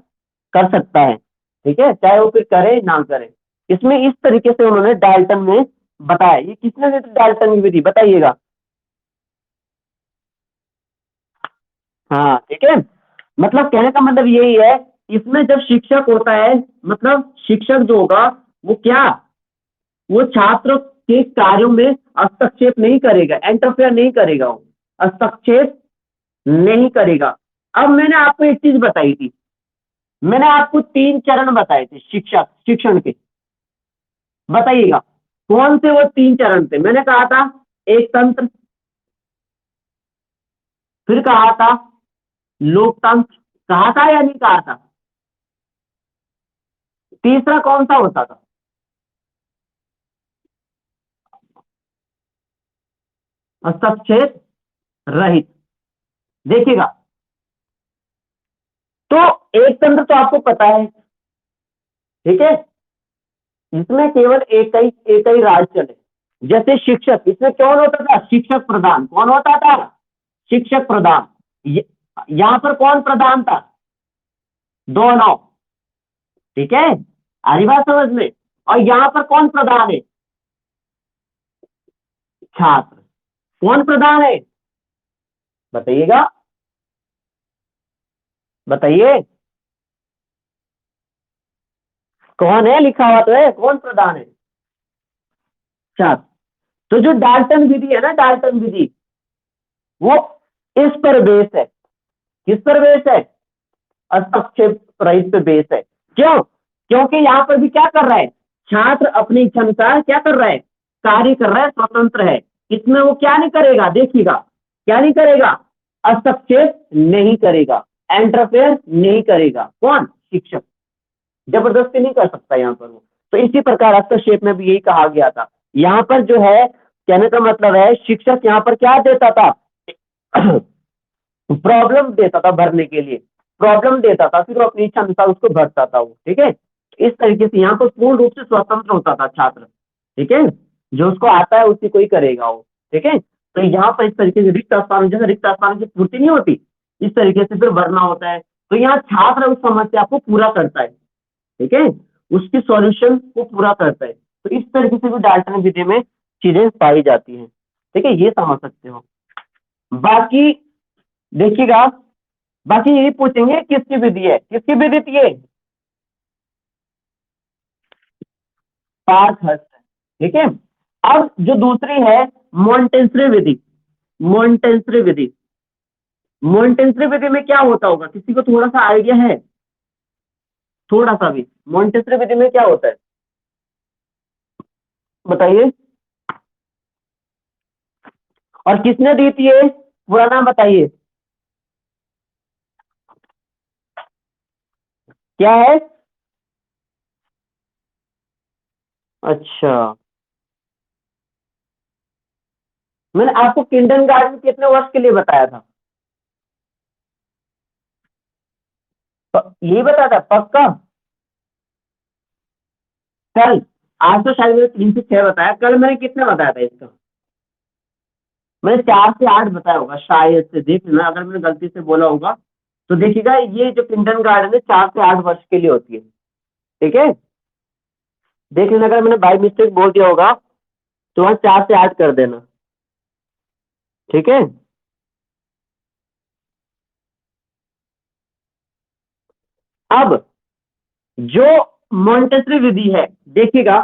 A: कर सकता है, ठीक है, चाहे वो फिर करे ना करे। इसमें इस तरीके से उन्होंने डाल्टन में बताया। ये किसने दी थी डाल्टन की विधि, बताइएगा। हाँ ठीक है, मतलब कहने का मतलब यही है, इसमें जब शिक्षक होता है, मतलब शिक्षक जो होगा वो क्या, वो छात्र के कार्यों में हस्तक्षेप नहीं करेगा, इंटरफेयर नहीं करेगा, वो हस्तक्षेप नहीं करेगा। अब मैंने आपको एक चीज बताई थी, मैंने आपको 3 चरण बताए थे शिक्षक शिक्षण के, बताइएगा कौन से वो 3 चरण थे। मैंने कहा था एक तंत्र, फिर कहा था लोकतंत्र, कहा था या नहीं कहा था? तीसरा कौन सा होता था? हस्तक्षेप रहित। देखिएगा, तो एक तंत्र तो आपको पता है, ठीक है, इसमें केवल एक ही राज चले। जैसे शिक्षक, इसमें कौन होता था? शिक्षक प्रधान। कौन होता था? शिक्षक प्रधान। यहां पर कौन प्रधान था? दोनों, ठीक है, आ रही बात समझ में। और यहां पर कौन प्रधान है? छात्र। कौन प्रधान है, बताइएगा, बताइए, कौन है, लिखा हुआ तो है, कौन प्रधान है? छात्र। तो जो डाल्टन विधि है ना, डाल्टन विधि, वो इस पर बेस है। किस पर बेस है? हस्तक्षेप रहित पे बेस है। क्यों? क्योंकि यहां पर भी क्या कर रहा है, छात्र अपनी इच्छा अनुसार क्या कर रहा है, कार्य कर रहा है, स्वतंत्र है। इसमें वो क्या नहीं करेगा, देखिएगा, क्या नहीं करेगा, हस्तक्षेप नहीं करेगा, इंटरफेयर नहीं करेगा। कौन? शिक्षक। जबरदस्ती नहीं कर सकता यहाँ पर वो। तो इसी प्रकार हस्तक्षेप में भी यही कहा गया था। यहाँ पर जो है कहने का मतलब है शिक्षक यहाँ पर क्या देता था प्रॉब्लम देता था भरने के लिए, प्रॉब्लम देता था, फिर वो अपनी इच्छा अनुसार उसको भरता था वो। ठीक है, इस तरीके से यहाँ पर पूर्ण रूप से स्वतंत्र होता था छात्र। ठीक है, जो उसको आता है उसी को ही करेगा वो। ठीक है, तो यहाँ पर इस तरीके से रिक्त स्थान, जैसे रिक्त स्थान की पूर्ति नहीं होती, इस तरीके से फिर भरना होता है। तो यहाँ छात्र उस समस्या को पूरा करता है। ठीक है, उसकी सॉल्यूशन को पूरा करता है। तो इस तरीके से भी डाल्टन विधि में चीजें पाई जाती हैं। ठीक है, ये समझ सकते हो। बाकी देखिएगा, बाकी यही पूछेंगे किसकी विधि है, किसकी विधि थी ये, पारथर्स्ट। ठीक है, अब जो दूसरी है मॉन्टेसरी विधि, मॉन्टेसरी विधि, मॉन्टेसरी विधि में क्या होता होगा, किसी को थोड़ा सा आइडिया है, थोड़ा सा भी, मॉन्टेसरी विधि में क्या होता है बताइए, और किसने दी थी ये, पूरा नाम बताइए क्या है। अच्छा, मैंने आपको किंडरगार्टन कितने वर्ष के लिए बताया था, यही बताया था पक्का, कल, आज तो शायद मैंने 3 से 6 बताया, कल मैंने कितने बताया था इसका, मैंने 4 से 8 बताया होगा शायद से, देख लेना अगर मैंने गलती से बोला होगा तो देखिएगा। ये जो किंडरगार्टन है 4 से 8 वर्ष के लिए होती है। ठीक है, देख लेना अगर मैंने बाई मिस्टेक बोल दिया होगा तो वहां 4 से 8 कर देना। ठीक है, अब जो मॉन्टेसरी विधि है, देखिएगा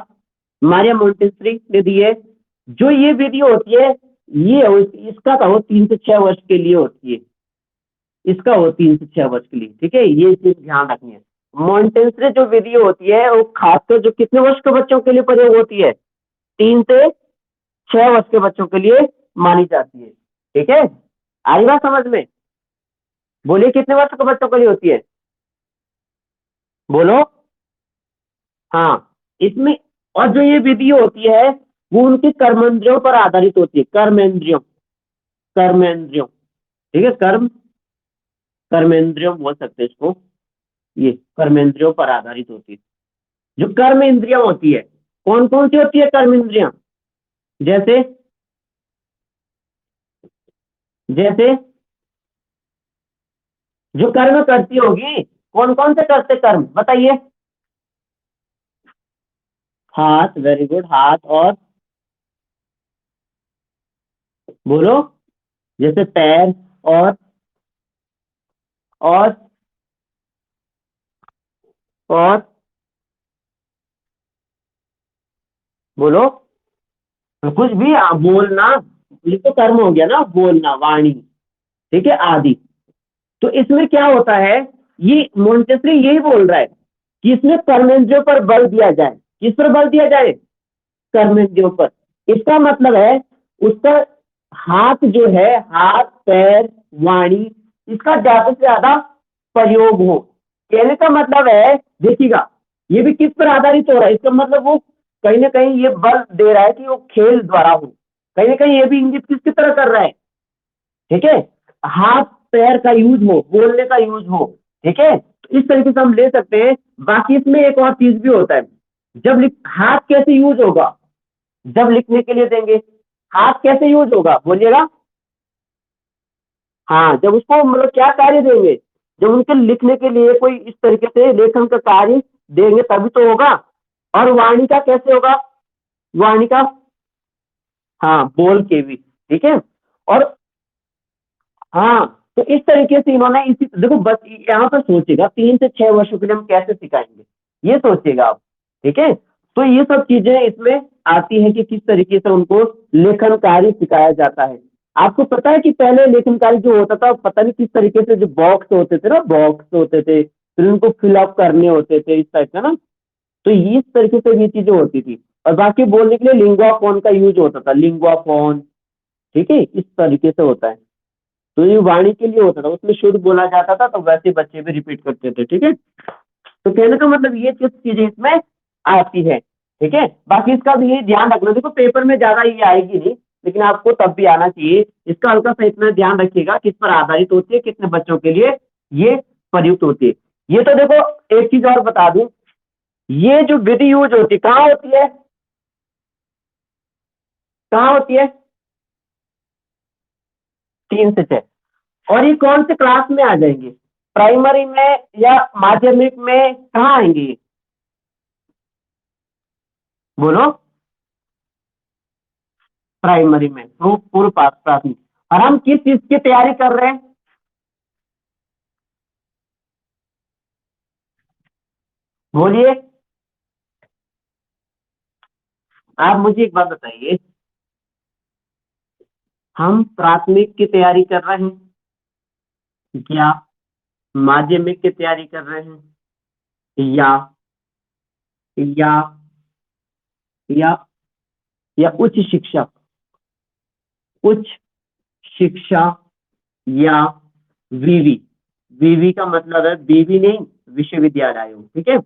A: मारिया मॉन्टेसरी विधि है, जो ये विधि होती है ये इसका का वो 3 से 6 वर्ष के लिए होती है, इसका हो 3 से 6 वर्ष के लिए। ठीक है, ये चीज ध्यान रखनी है। मॉन्टेसरी जो विधि होती है वो खासकर जो कितने वर्ष के बच्चों के लिए प्रयोग होती है, 3 से 6 वर्ष के बच्चों के लिए मानी जाती है। ठीक है, आई बात समझ में, बोलिए कितने वर्ष के बच्चों के लिए होती है, बोलो। हाँ, इसमें, और जो ये विधि होती है वो उनके कर्मेंद्रियों पर आधारित होती है, कर्मेंद्रियों, कर्मेंद्रियों। ठीक है, कर्मेंद्रियों बोल सकते हैं इसको, ये कर्मेंद्रियों पर आधारित होती है। जो कर्म इंद्रियां होती है, कौन कौन सी होती है कर्म इंद्रियां, जैसे, जैसे जो कर्म करती होगी, कौन कौन से करते कर्म बताइए, हाथ, वेरी गुड, हाथ, और बोलो, जैसे पैर, और और बोलो, कुछ भी, बोलना, ये तो कर्म हो गया ना, बोलना, वाणी। ठीक है, आदि। तो इसमें क्या होता है, ये मोन्टेसरी यही बोल रहा है कि इसमें कर्मेंद्रियों पर बल दिया जाए, किस पर बल दिया जाए, कर्मेंद्रियों पर। इसका मतलब है उसका हाथ जो है, हाथ, पैर, वाणी, इसका ज्यादा से ज्यादा प्रयोग हो। कहने का मतलब है, देखिएगा ये भी किस पर आधारित हो रहा है, इसका मतलब वो कहीं ना कहीं ये बल दे रहा है कि वो खेल द्वारा हो, कहीं ना कहीं ये भी इंगित किसकी तरह कर रहा है। ठीक है, हाथ पैर का यूज हो, बोलने का यूज हो। ठीक है, तो इस तरीके से हम ले सकते हैं। बाकी इसमें एक और चीज भी होता है, जब हाथ कैसे यूज होगा, जब लिखने के लिए देंगे, हाथ कैसे यूज होगा बोलिएगा, हाँ, जब उसको मतलब क्या कार्य देंगे, जब उनके लिखने के लिए कोई इस तरीके से लेखन का कार्य देंगे तभी तो होगा। और वाणी का कैसे होगा, वाणी का, हाँ, बोल के भी। ठीक है, और हाँ, तो इस तरीके से इन्होंने इसी, देखो बस यहाँ पर सोचेगा 3 से 6 वर्षों के लिए हम कैसे सिखाएंगे, ये सोचिएगा आप। ठीक है, तो ये सब चीजें इसमें आती है कि किस तरीके से उनको लेखन कार्य सिखाया जाता है। आपको पता है कि पहले लेखन कार्य जो होता था पता नहीं किस तरीके से, जो बॉक्स होते थे ना, बॉक्स होते थे, फिर उनको फिलअप करने होते थे इस टाइप का ना, तो इस तरीके से ये चीजें होती थी। और बाकी बोलने के लिए लिंगुआ फोन का यूज होता था, लिंगुआ फोन। ठीक है, इस तरीके से होता है। तो ये वाणी के लिए होता था, उसमें शुद्ध बोला जाता था, तो वैसे बच्चे भी रिपीट करते थे। ठीक है, तो कहने का मतलब ये चीजें इसमें आती है, ठीक है। बाकी इसका भी ये ध्यान रखना, देखो पेपर में ज्यादा ये आएगी नहीं, लेकिन आपको तब भी आना चाहिए। इसका हल्का सा इतना ध्यान रखिएगा किस पर आधारित होती है, कितने बच्चों के लिए ये प्रयुक्त होती है। ये तो देखो, एक चीज और बता दूं, ये जो विधि यूज होती है कहाँ होती है, कहाँ होती है, 3 से 6। और ये कौन से क्लास में आ जाएंगे, प्राइमरी में या माध्यमिक में, कहाँ आएंगे ये बोलो। प्राइमरी में, पूर्व प्राथमिक। और हम किस चीज की तैयारी कर रहे हैं, बोलिए। आप मुझे एक बात बताइए, हम प्राथमिक की तैयारी कर रहे हैं या माध्यमिक की तैयारी कर रहे हैं, या या या उच्च शिक्षा या वीवी। वीवी का मतलब है बीवी नहीं, विश्वविद्यालय, ठीक है।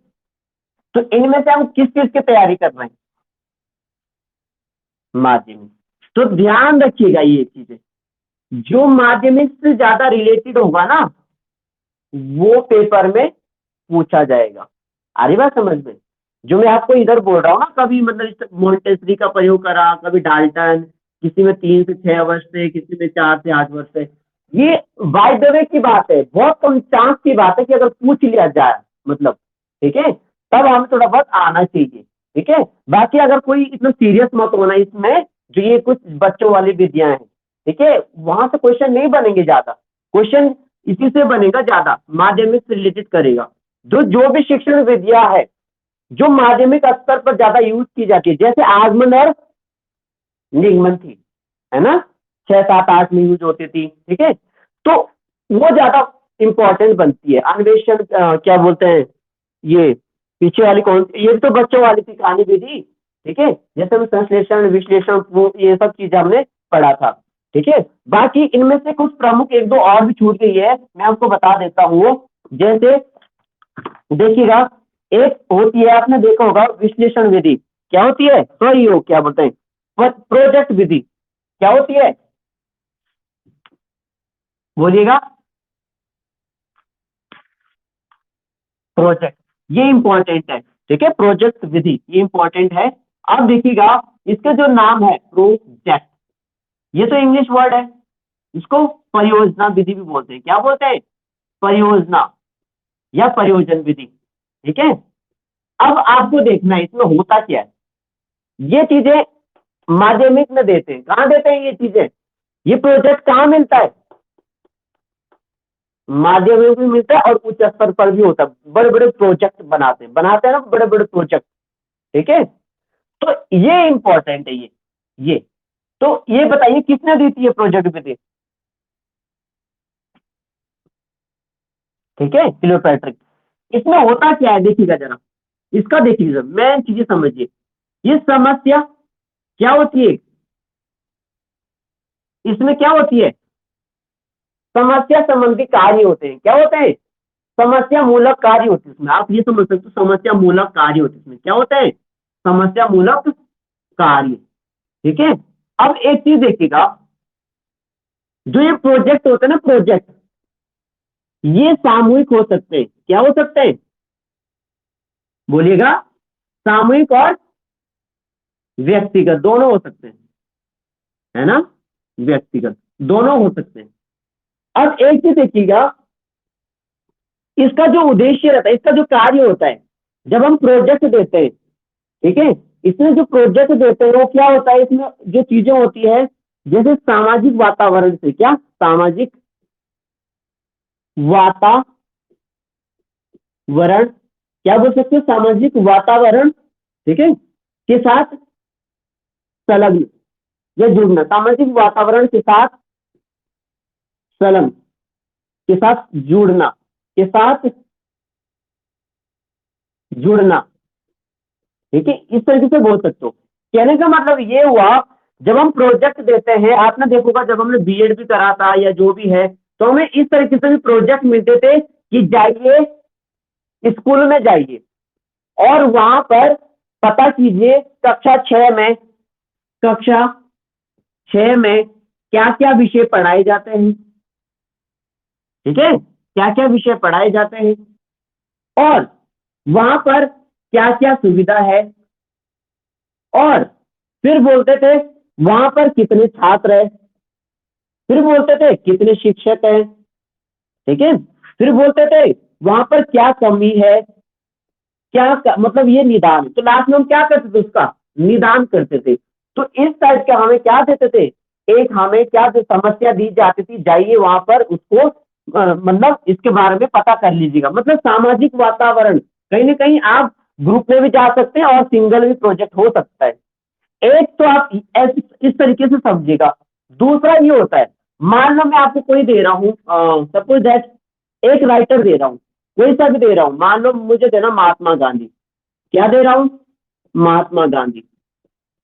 A: तो इनमें से हम किस चीज की तैयारी कर रहे हैं, माध्यमिक। तो ध्यान रखिएगा ये चीजें, जो माध्यमिक से ज्यादा रिलेटेड होगा ना वो पेपर में पूछा जाएगा। आ रही बात समझ में, जो मैं आपको इधर बोल रहा हूँ ना, कभी मतलब मोंटेसरी का प्रयोग करा, कभी डाल्टन, किसी में 3 से 6 वर्ष से, किसी में 4 से 8 वर्ष से, ये बाय द वे की बात है, बहुत कम चांस की बात है कि अगर पूछ लिया जाए, मतलब, ठीक है, तब हमें थोड़ा बहुत आना चाहिए, ठीक है। बाकी अगर कोई इतना सीरियस मत होना इसमें, जो ये कुछ बच्चों वाली विधियां हैं, ठीक है, वहां से क्वेश्चन नहीं बनेंगे ज्यादा, क्वेश्चन इसी से बनेगा ज्यादा, माध्यमिक से रिलेटेड करेगा। जो भी शिक्षण विधियां है जो माध्यमिक स्तर पर ज्यादा यूज की जाती है, जैसे आगमन और निगमन थी, है ना, 6 7 8 में यूज होती थी, ठीक है, तो वो ज्यादा इंपॉर्टेंट बनती है। अन्वेषण क्या बोलते हैं, ये पीछे वाली कौन, ये भी तो बच्चों वाली थी कहानी विधि, ठीक है, जैसे हम संश्लेषण विश्लेषण ये सब चीजें हमने पढ़ा था, ठीक है। बाकी इनमें से कुछ प्रमुख एक दो और भी छूट गई है, मैं आपको बता देता हूँ। जैसे देखिएगा, एक होती है, आपने देखा होगा विश्लेषण विधि, क्या होती है, सहयोग क्या बोलते हैं, प्रोजेक्ट विधि क्या होती है, बोलिएगा। प्रोजेक्ट, ये इंपॉर्टेंट है, ठीक है, प्रोजेक्ट विधि ये इंपॉर्टेंट है। अब देखिएगा, इसके जो नाम है प्रोजेक्ट, ये तो इंग्लिश वर्ड है, इसको परियोजना विधि भी बोलते हैं, क्या बोलते हैं, परियोजना या परियोजन विधि, ठीक है। अब आपको देखना है इसमें होता क्या है, ये चीजें माध्यमिक में देते हैं, कहाँ देते हैं ये चीजें, ये प्रोजेक्ट कहाँ मिलता है, माध्यमिक में भी मिलता है और उच्च स्तर पर भी होता है, बड़े बड़े प्रोजेक्ट बनाते हैं ना, बड़े बड़े प्रोजेक्ट, ठीक है। तो ये इंपॉर्टेंट है, ये तो ये बताइए किसने दी थी ये प्रोजेक्ट विधि, ठीक है, क्लियोपैट्रिक। इसमें होता क्या है देखिएगा जरा, इसका देखिए मेन चीजें समझिए। ये समस्या क्या होती है, इसमें क्या होती है, समस्या संबंधी कार्य होते हैं, क्या होते हैं, समस्या मूलक कार्य होते हैं इसमें, आप ये समझ सकते हो, समस्या मूलक कार्य होते हैं इसमें, क्या होते हैं, समस्या मूलक कार्य, ठीक है। अब एक चीज देखिएगा, जो ये प्रोजेक्ट होते हैं ना, प्रोजेक्ट ये सामूहिक हो सकते हैं, क्या हो सकते हैं, बोलिएगा, सामूहिक और व्यक्तिगत दोनों हो सकते हैं, है ना, व्यक्तिगत दोनों हो सकते हैं। अब एक चीज देखिएगा, इसका जो उद्देश्य रहता है, इसका जो कार्य होता है, जब हम प्रोजेक्ट देते हैं, ठीक है, इसमें जो प्रोजेक्ट देते हैं वो क्या होता है, इसमें जो चीजें होती है, जैसे सामाजिक वातावरण से, क्या सामाजिक वातावरण, क्या बोल सकते हैं, सामाजिक वातावरण, ठीक है, के साथ संलग्न या जुड़ना, सामाजिक वातावरण के साथ संलग्न, के साथ जुड़ना, के साथ जुड़ना, ठीक है, इस तरीके से बोल सकते हो। कहने का मतलब ये हुआ, जब हम प्रोजेक्ट देते हैं, आपने देखोगा जब हमने बीएड भी करा था या जो भी है, तो हमें इस तरीके से भी प्रोजेक्ट मिलते थे कि जाइए स्कूल में जाइए और वहां पर पता कीजिए कक्षा 6 में क्या क्या विषय पढ़ाए जाते हैं, ठीक है, क्या क्या विषय पढ़ाए जाते हैं और वहां पर क्या क्या सुविधा है, और फिर बोलते थे वहां पर कितने छात्र हैं, फिर बोलते थे कितने शिक्षक हैं, ठीक है, फिर बोलते थे वहां पर क्या कमी है, मतलब ये निदान, तो लास्ट में हम क्या करते थे, उसका निदान करते थे। तो इस टाइप का हमें क्या देते थे, एक हमें क्या समस्या दी जाती थी, जाइए वहां पर उसको मतलब इसके बारे में पता कर लीजिएगा, मतलब सामाजिक वातावरण, कहीं ना कहीं आप ग्रुप में भी जा सकते हैं और सिंगल भी प्रोजेक्ट हो सकता है। एक तो आप इस तरीके से समझिएगा। दूसरा ये होता है, मान लो मैं आपको कोई दे रहा हूँ, सपोज दैट एक राइटर दे रहा हूँ, कोई सा भी दे रहा हूँ, मान लो मुझे देना महात्मा गांधी, क्या दे रहा हूँ, महात्मा गांधी।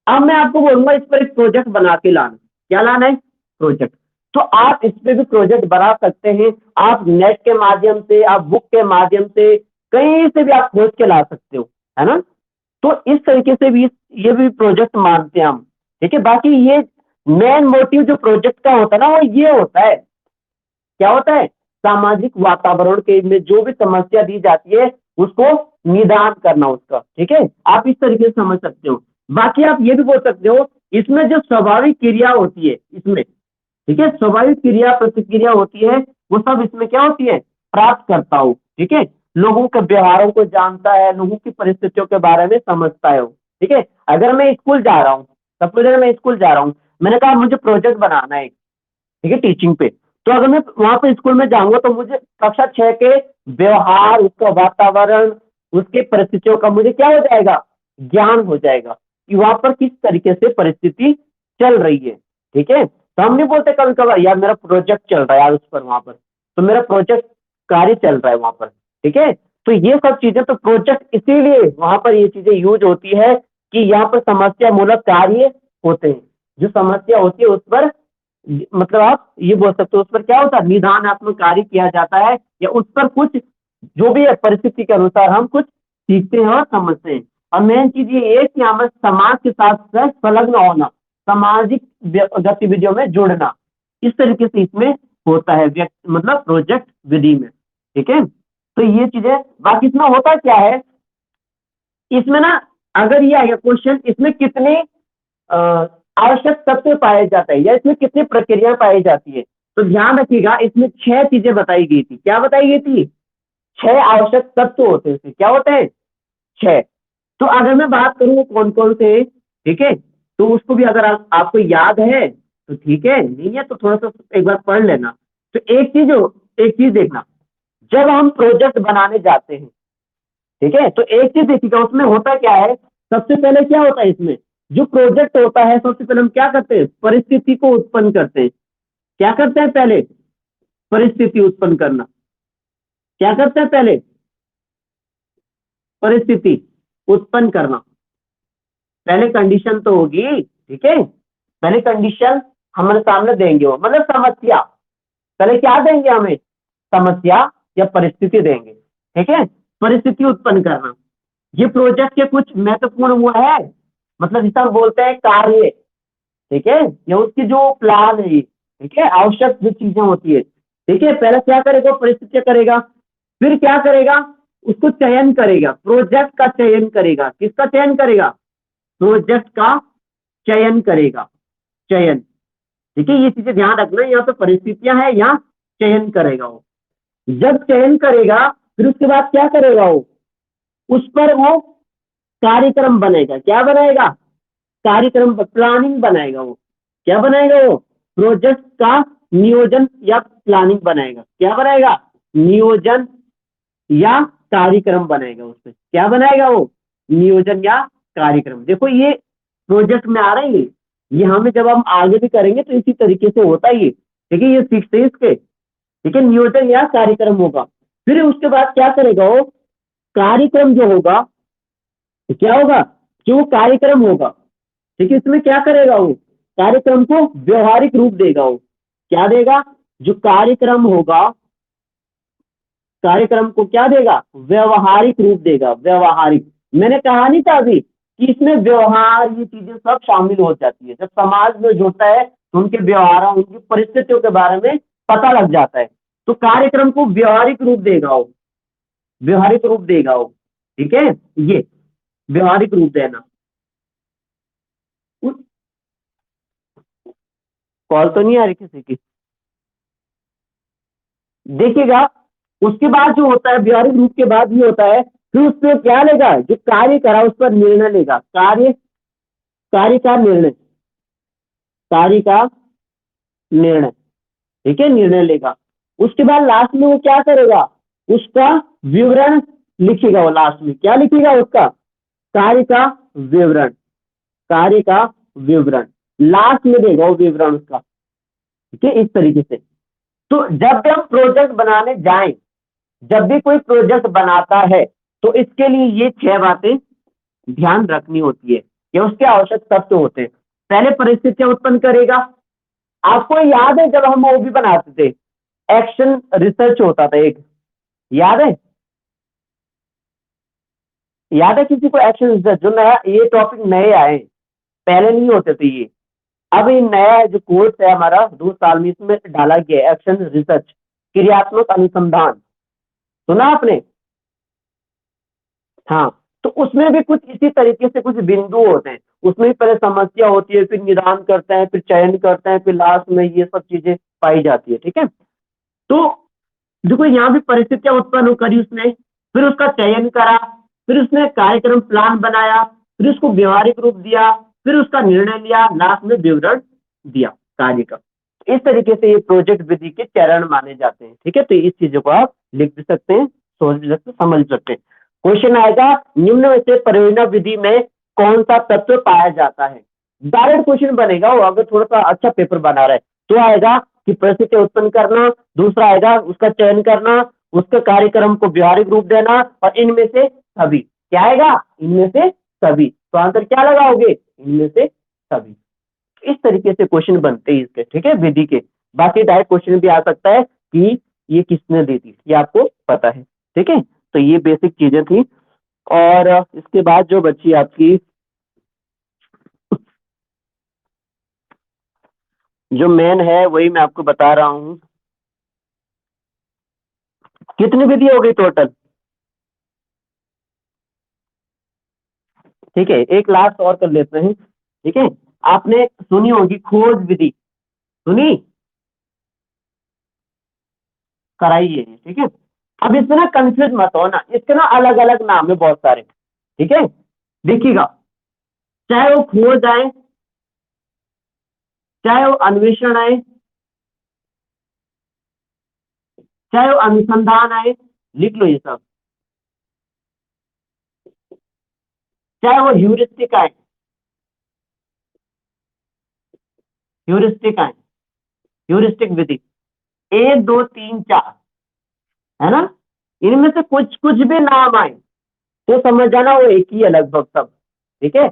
A: अब मैं आपको बोलूंगा इस पर एक प्रोजेक्ट बना के लाना, क्या लाना है, प्रोजेक्ट। तो आप इस पे भी प्रोजेक्ट बना सकते हैं, आप नेट के माध्यम से, आप बुक के माध्यम से, कहीं से भी आप खोज के ला सकते हो, है ना। तो इस तरीके से भी ये भी प्रोजेक्ट मानते हैं हम, ठीक है। बाकी ये मेन मोटिव जो प्रोजेक्ट का होता है ना, वो ये होता है, क्या होता है, सामाजिक वातावरण के में जो भी समस्या दी जाती है उसको निदान करना उसका, ठीक है। आप इस तरीके से समझ सकते हो। बाकी आप ये भी बोल सकते हो, इसमें जो स्वाभाविक क्रिया होती है इसमें, ठीक है, स्वाभाविक क्रिया प्रतिक्रिया होती है, वो सब इसमें क्या होती है, प्राप्त करता हूँ, ठीक है। लोगों के व्यवहारों को जानता है, लोगों की परिस्थितियों के बारे में समझता है वो, ठीक है। अगर मैं स्कूल जा रहा हूँ, सपोज अगर मैं स्कूल जा रहा हूँ, मैंने कहा मुझे प्रोजेक्ट बनाना है, ठीक है, टीचिंग पे। तो अगर मैं वहां पर स्कूल में जाऊंगा तो मुझे कक्षा 6 के व्यवहार, उसका वातावरण, उसके परिस्थितियों का मुझे क्या हो जाएगा, ज्ञान हो जाएगा कि वहां पर किस तरीके से परिस्थिति चल रही है, ठीक है। तो हम नहीं बोलते कभी कभार यार मेरा प्रोजेक्ट चल रहा है यार, उस पर वहां पर तो मेरा प्रोजेक्ट कार्य चल रहा है वहां पर, ठीक है। तो ये सब चीजें, तो प्रोजेक्ट इसीलिए वहां पर ये चीजें यूज होती है कि यहाँ पर समस्या मूलक कार्य होते हैं, जो समस्या होती है उस पर, मतलब आप ये बोल सकते हो उस पर क्या होता है, निदानात्मक कार्य किया जाता है, या उस पर कुछ जो भी है परिस्थिति के अनुसार हम कुछ सीखते हैं और समझते हैं। और मेन चीज ये है कि हमें समाज के साथ साथ संलग्न होना, सामाजिक गतिविधियों में जुड़ना, इस तरीके से इसमें होता है मतलब प्रोजेक्ट विधि में, ठीक है। तो ये चीजें, बाकी इसमें होता क्या है, इसमें ना अगर ये आएगा क्वेश्चन, इसमें कितने आवश्यक तत्व पाए जाते हैं या इसमें कितनी प्रक्रिया पाई जाती है, तो ध्यान रखिएगा इसमें 6 चीजें बताई गई थी। क्या बताई गई थी, 6 आवश्यक तत्व होते हैं, क्या होते हैं, 6। तो अगर मैं बात करूं कौन कौन से, ठीक है, तो उसको भी अगर आपको याद है तो ठीक है, नहीं है तो थोड़ा सा एक बार पढ़ लेना। तो एक चीज देखना, जब हम प्रोजेक्ट बनाने जाते हैं, ठीक है, तो एक चीज देखिएगा उसमें होता क्या है, सबसे पहले क्या होता है इसमें, जो प्रोजेक्ट होता है सबसे पहले हम क्या करते हैं, परिस्थिति को उत्पन्न करते हैं। क्या करते हैं पहले, परिस्थिति उत्पन्न करना, क्या करते हैं पहले, परिस्थिति उत्पन्न करना। पहले कंडीशन तो होगी, ठीक है, पहले कंडीशन हमारे सामने देंगे वो, मतलब समस्या, पहले क्या देंगे हमें, समस्या या परिस्थिति देंगे, ठीक है। परिस्थिति उत्पन्न करना, ये प्रोजेक्ट के कुछ महत्वपूर्ण वो है, मतलब जिसे हम बोलते हैं कार्य, ठीक है, या उसकी जो प्लान है, ठीक है, आवश्यक जो चीजें होती है, ठीक है। पहले क्या करेगा, परिस्थिति करेगा, फिर क्या करेगा, उसको चयन करेगा, प्रोजेक्ट का चयन करेगा, किसका चयन करेगा, प्रोजेक्ट का चयन करेगा, चयन, ठीक है। ये चीजें ध्यान रखना, यहाँ पे परिस्थितियां है, यहाँ चयन करेगा वो। जब चयन करेगा फिर उसके बाद क्या करेगा वो, उस पर वो कार्यक्रम बनेगा, क्या बनाएगा, कार्यक्रम प्लानिंग बनाएगा वो, क्या बनाएगा वो, प्रोजेक्ट का नियोजन या प्लानिंग बनाएगा, क्या बनाएगा, नियोजन या कार्यक्रम बनाएगा, उसमें क्या बनाएगा वो, नियोजन या कार्यक्रम। देखो ये प्रोजेक्ट में आ रहे हैं, ये हमें जब हम आगे भी करेंगे तो इसी तरीके से होता ही है, ठीक है, ये सीखते हैं इसके, ठीक है, नियोजन या कार्यक्रम होगा। फिर उसके बाद क्या करेगा वो, कार्यक्रम जो होगा, तो क्या होगा, जो कार्यक्रम होगा, ठीक है, इसमें क्या करेगा वो, कार्यक्रम को व्यवहारिक रूप देगा वो, क्या देगा, जो कार्यक्रम होगा, कार्यक्रम को क्या देगा, व्यवहारिक रूप देगा, व्यवहारिक। मैंने कहा नहीं था अभी कि इसमें व्यवहार, ये चीजें सब शामिल हो जाती है। जब समाज में जुड़ता है तो उनके व्यवहारों, उनकी परिस्थितियों के बारे में पता लग जाता है। तो कार्यक्रम को व्यवहारिक रूप देगा वो, व्यवहारिक रूप देगा वो, ठीक है, ये व्यवहारिक रूप देना। कॉल तो नहीं आ रही किसी की? देखिएगा, उसके बाद जो होता है व्यवहारिक रूप के बाद ये होता है, फिर उससे क्या लेगा, जो कार्य करा उस पर निर्णय लेगा। कार्य, कार्य का निर्णय, कार्य का निर्णय, ठीक है, निर्णय लेगा। उसके बाद लास्ट में वो क्या करेगा, उसका विवरण लिखेगा। वो लास्ट में क्या लिखेगा, उसका कार्य का विवरण, कार्य का विवरण लास्ट में देगा वो विवरण उसका, ठीक है, इस तरीके से। तो जब भी हम प्रोजेक्ट बनाने जाएं, जब भी कोई प्रोजेक्ट बनाता है, तो इसके लिए ये 6 बातें ध्यान रखनी होती है कि उसके आवश्यक तत्व होते हैं। पहले परिस्थितियां उत्पन्न करेगा। आपको याद है जब हम वो भी बनाते थे, एक्शन रिसर्च होता था एक, याद है? याद है किसी को एक्शन रिसर्च? जो नया, ये टॉपिक नए आए, पहले नहीं होते थे ये। अब ये नया जो कोर्स है हमारा 2 साल में, इसमें डाला गया है एक्शन रिसर्च, क्रियात्मक अनुसंधान। सुना आपने? हाँ, तो उसमें भी कुछ इसी तरीके से कुछ बिंदु होते हैं। उसमें भी पहले समस्या होती है, फिर निदान करते हैं, फिर चयन करते हैं, फिर लास्ट में ये सब चीजें पाई जाती है, ठीक है। तो देखो यहाँ भी परिस्थितियां उत्पन्न करी उसने, फिर उसका चयन करा, फिर उसने कार्यक्रम प्लान बनाया, फिर उसको व्यवहारिक रूप दिया, फिर उसका निर्णय लिया, लास्ट में विवरण दिया कार्य का। इस तरीके से ये प्रोजेक्ट विधि के चरण माने जाते हैं, ठीक है। तो इस चीजों को आप लिख भी सकते हैं, सोच भी सकते हैं, समझ सकते हैं। क्वेश्चन आएगा, निम्न में से परियोजना विधि में कौन सा तत्व पाया जाता है? डायरेक्ट क्वेश्चन बनेगा वो, अगर थोड़ा सा अच्छा पेपर बना रहा है तो आएगा कि परिस्थिति उत्पन्न करना, दूसरा आएगा उसका चयन करना, उसके कार्यक्रम को व्यवहारिक रूप देना, और इनमें से सभी। क्या आएगा? इनमें से सभी। तो आंसर क्या लगाओगे? इनमें से सभी। इस तरीके से क्वेश्चन बनते हैं इसके, ठीक है, विधि के। बाकी डायरेक्ट क्वेश्चन भी आ सकता है कि ये किसने दी थी, ये आपको पता है, ठीक है। तो ये बेसिक चीजें थी। और इसके बाद जो बची आपकी, जो मेन है वही मैं आपको बता रहा हूँ। कितनी विधि हो गई टोटल? ठीक है, एक लास्ट और कर लेते हैं, ठीक है। आपने सुनी होगी खोज विधि, सुनी? कराइए, ठीक है। अब इसमें ना कंफ्यूज मत हो ना, इसके ना अलग अलग नाम है बहुत सारे, ठीक है। देखिएगा, चाहे वो खोज आए, चाहे वो अन्वेषण आए, चाहे वो अनुसंधान आए, लिख लो ये सब, चाहे वो ह्यूरिस्टिक आए, ह्यूरिस्टिक आए, ह्यूरिस्टिक विधि, 1 2 3 4, है ना। इनमें से कुछ कुछ भी नाम आए तो समझ जाना वो एक ही है लगभग सब, ठीक है।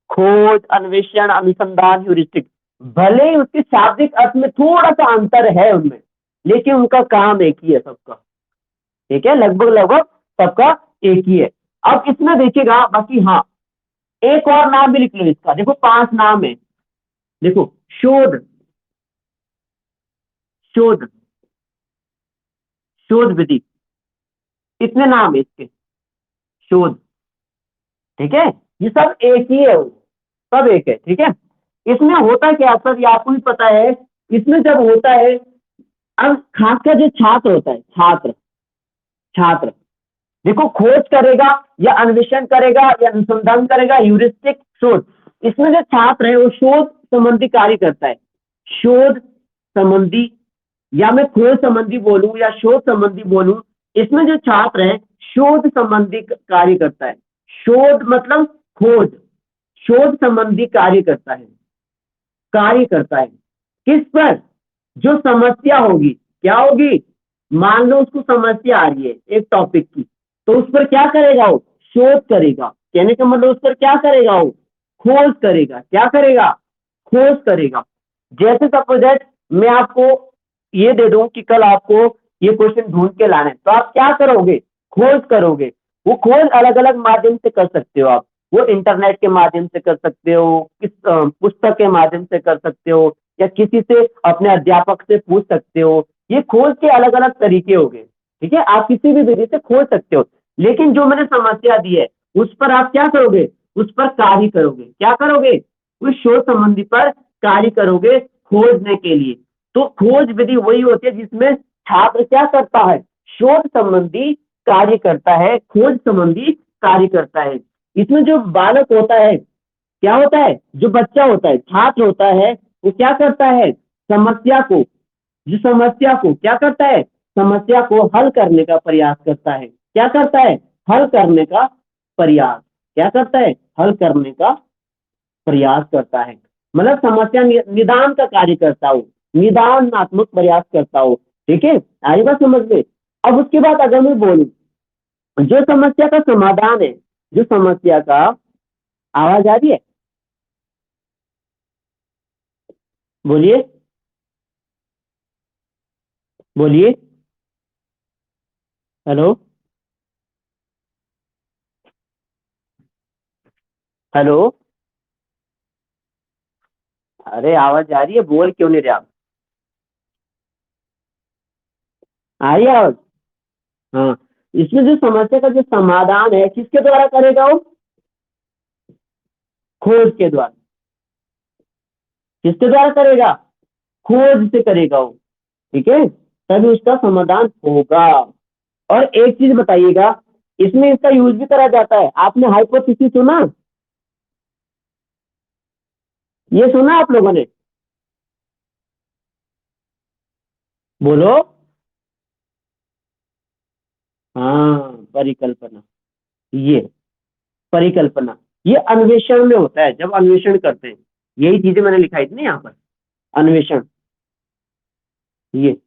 A: खोज, अन्वेषण, अनुसंधान, ह्यूरिस्टिक, भले ही उसके शाब्दिक अर्थ में थोड़ा सा अंतर है उनमें, लेकिन उनका काम एक ही है सबका, ठीक है, लगभग लगभग सबका एक ही है। अब इसमें देखिएगा, बाकी हाँ, एक और नाम भी लिख लो इसका। देखो 5 नाम है, देखो, शोध, शोध, शोध विधि, कितने नाम है इसके? शोध, ठीक है, ये सब एक ही है, सब एक है, ठीक है। इसमें होता क्या सर, ये आपको भी पता है। इसमें जब होता है, अब खासकर जो छात्र होता है, छात्र, छात्र देखो, खोज करेगा या अन्वेषण करेगा या अनुसंधान करेगा, ह्यूरिस्टिक, शोध, इसमें जो छात्र है वो शोध संबंधी कार्य करता है, शोध संबंधी, या मैं खोज संबंधी बोलूं या शोध संबंधी बोलूं, इसमें जो छात्र है शोध संबंधी कार्य करता है। शोध मतलब खोज, शोध संबंधी कार्य करता है, कार्य करता है किस पर? जो समस्या होगी, क्या होगी? मान लो उसको समस्या आ रही है एक टॉपिक की, तो उस पर क्या करेगा वो? शोध करेगा। कहने का मतलब उस पर क्या करेगा वो? खोज करेगा। क्या करेगा? खोज करेगा। जैसे सपोज दैट मैं आपको ये दे दूं कि कल आपको ये क्वेश्चन ढूंढ के लाना है, तो आप क्या करोगे, खोज करोगे। वो खोज अलग अलग माध्यम से कर सकते हो आप, वो इंटरनेट के माध्यम से कर सकते हो, किस पुस्तक के माध्यम से कर सकते हो, या किसी से अपने अध्यापक से पूछ सकते हो। ये खोज के अलग अलग तरीके हो गए, ठीक है, आप किसी भी विधि से खोज सकते हो। लेकिन जो मैंने समस्या दी है उस पर आप क्या करोगे, उस पर कार्य करोगे, क्या करोगे, उस शोध संबंधी पर कार्य करोगे खोजने के लिए। तो खोज विधि वही होती है जिसमें छात्र क्या करता है, शोध संबंधी कार्य करता है, खोज संबंधी कार्य करता है। इसमें जो बालक होता है, क्या होता है, जो बच्चा होता है, छात्र होता है, वो क्या करता है, समस्या को, जो समस्या को क्या करता है, समस्या को हल करने का प्रयास करता है। क्या करता है, हल करने का प्रयास, क्या करता है, हल करने का प्रयास करता है। मतलब समस्या निदान का कार्य करता हो, निदानात्मक प्रयास करता हो। ठीक है, आई बात समझ में। अब उसके बाद अगर मैं बोलूं, जो समस्या का समाधान है, जो समस्या का, आवाज आ रही है, बोलिए, बोलिए, हेलो, हेलो, अरे आवाज आ रही है, बोल क्यों नहीं रहे आप, आ रही है आवाज। हाँ, इसमें जो समस्या का जो समाधान है किसके द्वारा करेगा वो, खोज के द्वारा, किसके द्वारा करेगा, खोज से करेगा वो। ठीक है, तभी उसका समाधान होगा। और एक चीज बताइएगा, इसमें इसका यूज भी करा जाता है, आपने हाइपोथेसिस सुना, ये सुना आप लोगों ने, बोलो, हाँ परिकल्पना, ये परिकल्पना, ये अन्वेषण में होता है, जब अन्वेषण करते हैं, यही चीजें मैंने लिखाई थी ना यहाँ पर, अन्वेषण, ये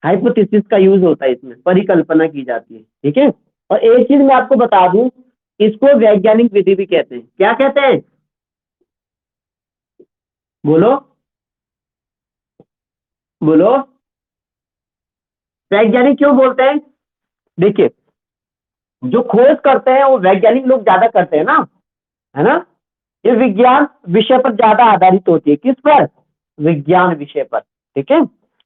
A: हाइपोथेसिस का यूज होता है, इसमें परिकल्पना की जाती है। ठीक है, और एक चीज मैं आपको बता दूं, इसको वैज्ञानिक विधि भी कहते हैं, क्या कहते हैं, बोलो, बोलो, वैज्ञानिक क्यों बोलते हैं, देखिए, जो खोज करते हैं वो वैज्ञानिक लोग ज्यादा करते हैं ना, है ना, ये विज्ञान विषय पर ज्यादा आधारित होती है, किस पर, विज्ञान विषय पर। ठीक है,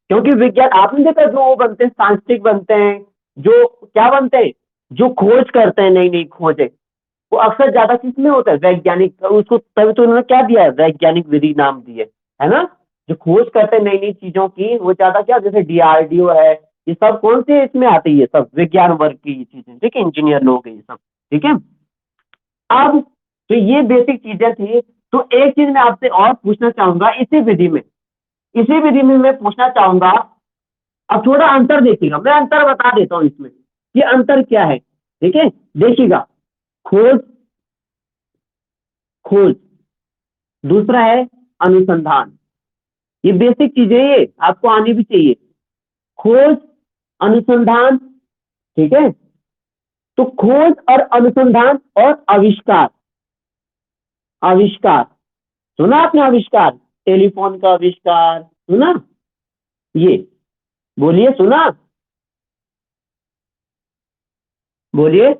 A: क्योंकि विज्ञान आपने देखा, जो वो बनते हैं सांस्कृतिक बनते हैं, जो क्या बनते हैं, जो खोज करते हैं, नई नई खोजें, वो अक्सर ज्यादा किस में होता है, वैज्ञानिक, उसको तभी तो उन्होंने क्या दिया है, वैज्ञानिक विधि नाम दिए, है ना। जो खोज करते हैं नई नई चीजों की, वो ज्यादा क्या, जैसे डीआरडीओ है, ये सब कौन से इसमें आते हैं, ये सब विज्ञान वर्ग की ये चीजें, ठीक है, इंजीनियर लोग हैं ये सब। ठीक है, अब तो ये बेसिक चीजें थी। तो एक चीज मैं आपसे और पूछना चाहूंगा इसी विधि में, इसी विधि में मैं पूछना चाहूंगा, अब थोड़ा अंतर देखिएगा, मैं अंतर बता देता हूँ इसमें, ये अंतर क्या है, ठीक है, देखिएगा, खोज, खोज, दूसरा है अनुसंधान, ये बेसिक चीजें, ये आपको आनी भी चाहिए, खोज, अनुसंधान। ठीक है, तो खोज और अनुसंधान और आविष्कार, आविष्कार, सुना आपने आविष्कार, टेलीफोन का आविष्कार सुना, ये, बोलिए, सुना, बोलिए,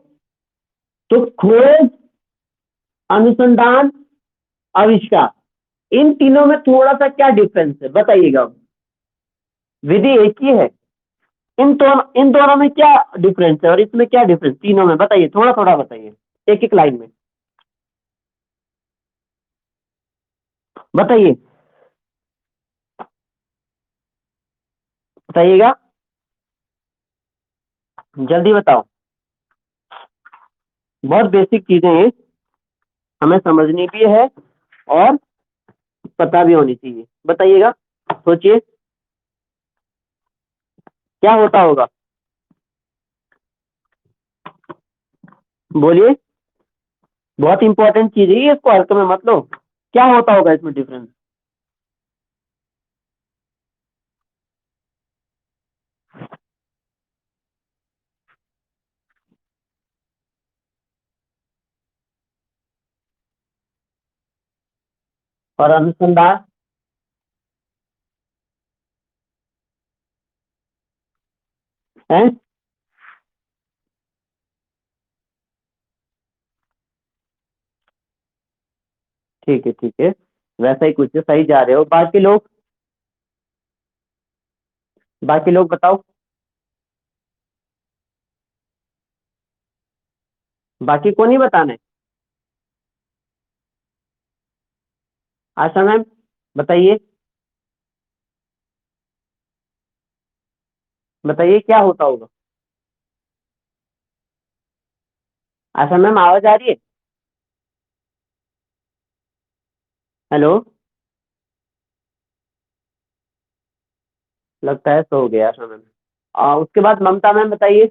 A: तो खोज, अनुसंधान, आविष्कार, इन तीनों में थोड़ा सा क्या डिफरेंस है बताइएगा, विधि एक ही है, इन दोनों में क्या डिफरेंस है, और इसमें क्या डिफरेंस, तीनों में बताइए, थोड़ा थोड़ा बताइए, एक एक लाइन में बताइए, बताइएगा, जल्दी बताओ, बहुत बेसिक चीजें हैं, हमें समझनी भी है और पता भी होनी चाहिए, बताइएगा, सोचिए, क्या होता होगा, बोलिए, बहुत इंपॉर्टेंट चीज है ये, इसको हल्के में मत लो, क्या होता होगा इसमें डिफरेंस, और अनुसंधान, हैं? ठीक है ठीक है, वैसा ही कुछ है, सही जा रहे हो। बाकी लोग बताओ, बाकी को नहीं बताना है। आशा मैम बताइए, बताइए क्या होता होगा। आशा मैम आवाज आ रही है? हेलो, लगता है सो गया आशा मैम। उसके बाद ममता मैम बताइए।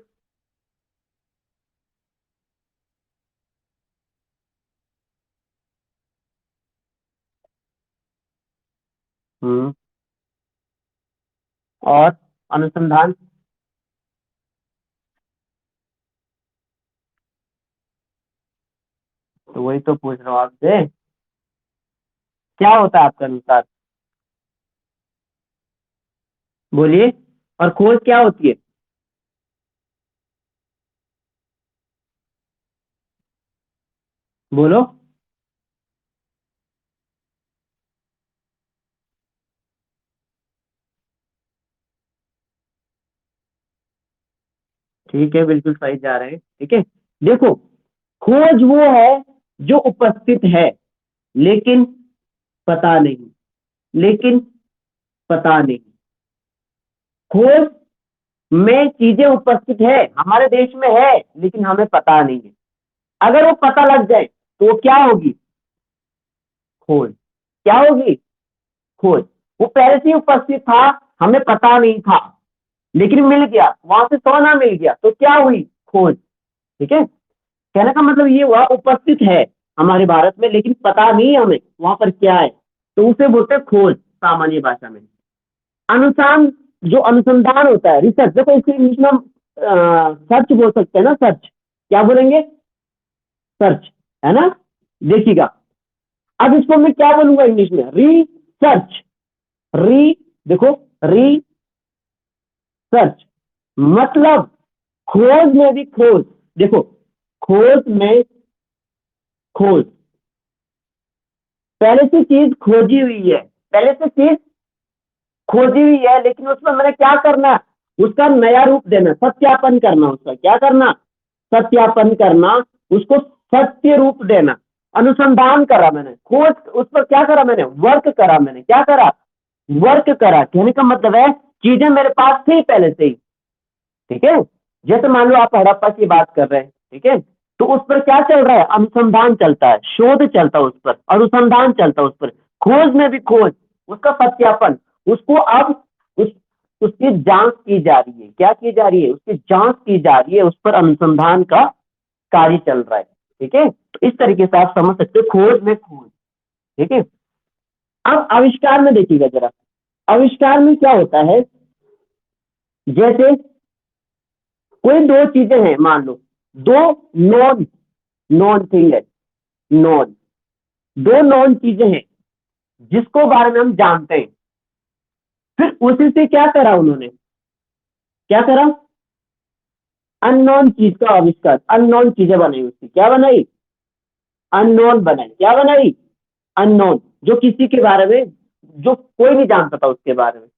A: हम्म। और अनुसंधान? तो वही तो पूछ रहा हूँ आपसे, क्या होता है आपके अनुसार? बोलिए। और खोज क्या होती है? बोलो। ठीक है, बिल्कुल सही जा रहे हैं। ठीक है, देखो, खोज वो है जो उपस्थित है, लेकिन पता नहीं, लेकिन पता नहीं। खोज में चीजें उपस्थित है, हमारे देश में है, लेकिन हमें पता नहीं है। अगर वो पता लग जाए तो वो क्या होगी? खोज। क्या होगी? खोज। वो पहले से ही उपस्थित था, हमें पता नहीं था, लेकिन मिल गया, वहां से सोना मिल गया, तो क्या हुई? खोज। ठीक है, कहने का मतलब ये हुआ, उपस्थित है हमारे भारत में, लेकिन पता नहीं है हमें वहां पर क्या है, तो उसे बोलते हैं खोज सामान्य भाषा में। अनुसंधान, जो अनुसंधान होता है, रिसर्च, देखो इसको इंग्लिश में हम सर्च बोल सकते हैं ना, सर्च। क्या बोलेंगे? सर्च, है ना? देखिएगा, अब इसको मैं क्या बोलूंगा इंग्लिश में? रिसर्च। री, देखो, रिसर्च, मतलब खोज में भी खोज। देखो, खोज में खोज, पहले से चीज खोजी हुई है, पहले से चीज खोजी हुई है, लेकिन उसमें मैंने क्या करना? उसका नया रूप देना, सत्यापन करना, उसका क्या करना? सत्यापन करना, उसको सत्य रूप देना। अनुसंधान करा मैंने, खोज, उस पर क्या करा मैंने? वर्क करा मैंने, क्या करा? वर्क करा। कहने का मतलब है चीजें मेरे पास थी पहले से ही। ठीक है, जैसे मान लो आप हड़प्पा की बात कर रहे हैं, ठीक है, तो उस पर क्या चल रहा है? अनुसंधान चलता है, शोध चलता है उस पर, अनुसंधान चलता है उस पर। खोज में भी खोज, उसका सत्यापन, उसको अब उस उसकी जांच की जा रही है। क्या की जा रही है? उसकी जांच की जा रही है, उस पर अनुसंधान का कार्य चल रहा है। ठीक है, तो इस तरीके से आप समझ सकते हो खोज में खोज। ठीक है, अब आविष्कार में देखिएगा जरा। आविष्कार में क्या होता है? जैसे कोई दो चीजें हैं, मान लो दो नॉन नॉन थिंग है, नॉन, दो नॉन चीजें हैं जिसको बारे में हम जानते हैं, फिर उसी से क्या करा उन्होंने? क्या करा? अननोन चीज का आविष्कार, अननोन चीजें बनाई, उसकी क्या बनाई? अननोन बनाई। क्या बनाई? अननोन, जो किसी के बारे में, जो कोई नहीं जानता था उसके बारे में।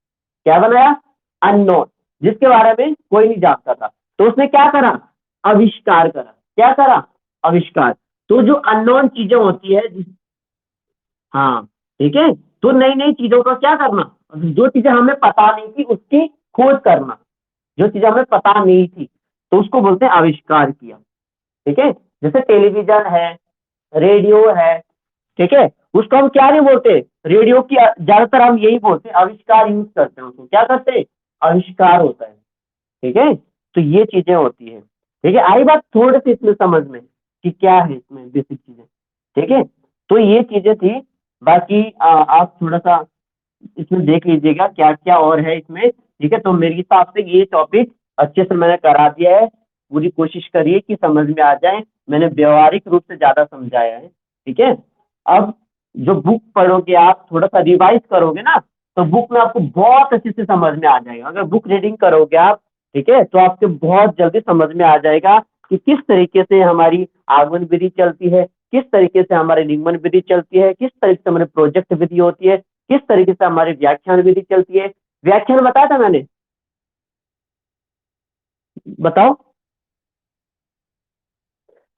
A: क्या बनाया? अननोन, जिसके बारे में कोई नहीं जानता था, तो उसने क्या करा? आविष्कार करा। क्या करा? आविष्कार। तो जो अननोन चीजें होती है, हाँ, ठीक है, तो नई नई चीजों का क्या करना? जो चीजें हमें पता नहीं थी उसकी खोज करना, जो चीजें हमें पता नहीं थी, तो उसको बोलते हैं आविष्कार किया। ठीक है, जैसे टेलीविजन है, रेडियो है, ठीक है, उसको हम क्या नहीं बोलते? रेडियो की ज्यादातर हम यही बोलते हैं, आविष्कार यूज करते हैं उसको, क्या करते हैं? आविष्कार होता है। ठीक है, तो ये चीजें होती है। ठीक है, आई बात थोड़े से इसमें समझ में कि क्या है इसमें बेसिक चीजें। ठीक है, तो ये चीजें थी। बाकी आप थोड़ा सा इसमें देख लीजिएगा क्या क्या और है इसमें। ठीक है, तो मेरे हिसाब से ये टॉपिक अच्छे से मैंने करा दिया है। पूरी कोशिश करिए कि समझ में आ जाए, मैंने व्यवहारिक रूप से ज्यादा समझाया है। ठीक है, अब जो बुक पढ़ोगे आप, थोड़ा सा रिवाइज करोगे ना, तो बुक में आपको बहुत अच्छे से समझ में आ जाएगा। अगर बुक रीडिंग करोगे आप, ठीक है, तो आपके बहुत जल्दी समझ में आ जाएगा कि किस तरीके से हमारी आगमन विधि चलती है, किस तरीके से हमारी निगमन विधि चलती है, किस तरीके से हमारी प्रोजेक्ट विधि होती है, किस तरीके से हमारी व्याख्यान विधि चलती है। व्याख्यान बताया था मैंने, बताओ।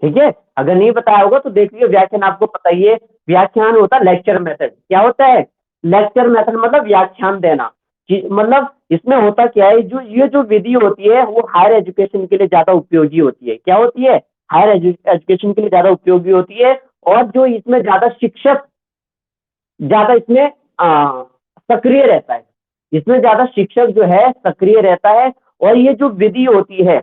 A: ठीक है, अगर नहीं बताया होगा तो देख लीजिए, व्याख्यान आपको पता ही है। व्याख्यान होता है लेक्चर मेथड। क्या होता है? लेक्चर मेथड मतलब व्याख्यान देना। मतलब इसमें होता क्या है, जो ये जो विधि होती है वो हायर एजुकेशन के लिए ज्यादा उपयोगी होती है। क्या होती है? हायर एजुकेशन के लिए ज्यादा उपयोगी होती है। और जो इसमें ज्यादा शिक्षक ज्यादा इसमें सक्रिय रहता है, इसमें ज्यादा शिक्षक जो है सक्रिय रहता है। और ये जो विधि होती है,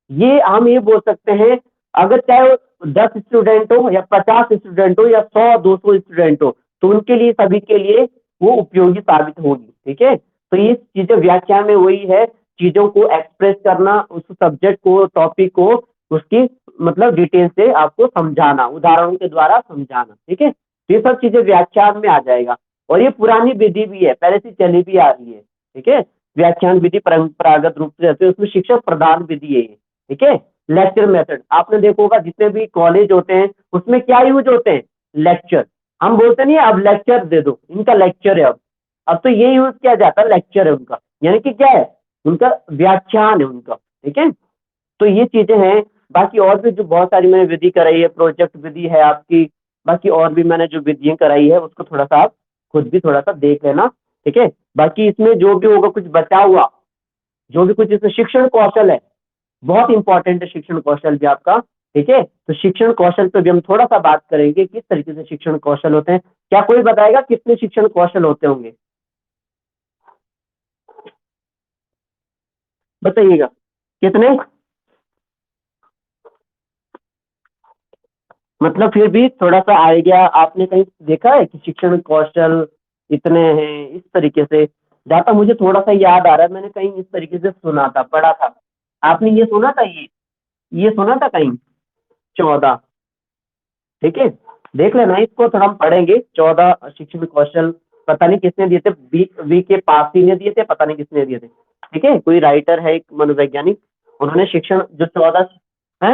A: ये हम ये बोल सकते हैं, अगर चाहे वो 10 स्टूडेंट हो या 50 स्टूडेंट हो या 100 200 स्टूडेंट हो, तो उनके लिए सभी के लिए वो उपयोगी साबित होगी। ठीक है, तो ये चीजें व्याख्या में वही है, चीजों को एक्सप्रेस करना, उस सब्जेक्ट को, टॉपिक को, उसकी मतलब डिटेल से आपको समझाना, उदाहरणों के द्वारा समझाना। ठीक है, तो ये सब चीजें व्याख्यान में आ जाएगा। और ये पुरानी विधि भी है, पहले से चली भी आ रही है। ठीक है, व्याख्यान विधि परंपरागत रूप से रहती है, उसमें शिक्षक प्रधान विधि है ये। ठीक है, लेक्चर मेथड आपने देखा होगा, जितने भी कॉलेज होते हैं उसमें क्या यूज होते हैं? लेक्चर। हम बोलते नहीं अब लेक्चर दे दो, इनका लेक्चर है। अब तो ये यूज किया जाता है, लेक्चर है उनका, यानी कि क्या है? उनका व्याख्यान है उनका। ठीक है, तो ये चीजें हैं। बाकी और भी जो बहुत सारी मैंने विधि कराई है, प्रोजेक्ट विधि है आपकी। बाकी और भी मैंने जो विधियां कराई है उसको थोड़ा सा आप खुद भी थोड़ा सा देख लेना। ठीक है, बाकी इसमें जो भी होगा कुछ बचा हुआ, जो भी कुछ इसमें शिक्षण कौशल है, बहुत इंपॉर्टेंट है शिक्षण कौशल भी आपका। ठीक है, तो शिक्षण कौशल पे भी हम थोड़ा सा बात करेंगे, किस तरीके से शिक्षण कौशल होते हैं। क्या कोई बताएगा कितने शिक्षण कौशल होते होंगे? बताइएगा कितने। मतलब फिर भी थोड़ा सा आइडिया आपने कहीं देखा है कि शिक्षण कौशल इतने हैं इस तरीके से? जहाँ मुझे थोड़ा सा याद आ रहा है, मैंने कहीं इस तरीके से सुना था, पढ़ा था। आपने ये सुना था, ये सुना था कहीं? 14। ठीक है, देख लेना इसको, थोड़ा हम पढ़ेंगे। 14 शिक्षण कौशल, पता नहीं किसने दिए थे, वी के पासी ने दिए थे, पता नहीं किसने दिए थे। ठीक है, कोई राइटर है एक मनोवैज्ञानिक, उन्होंने शिक्षण जो 14 है।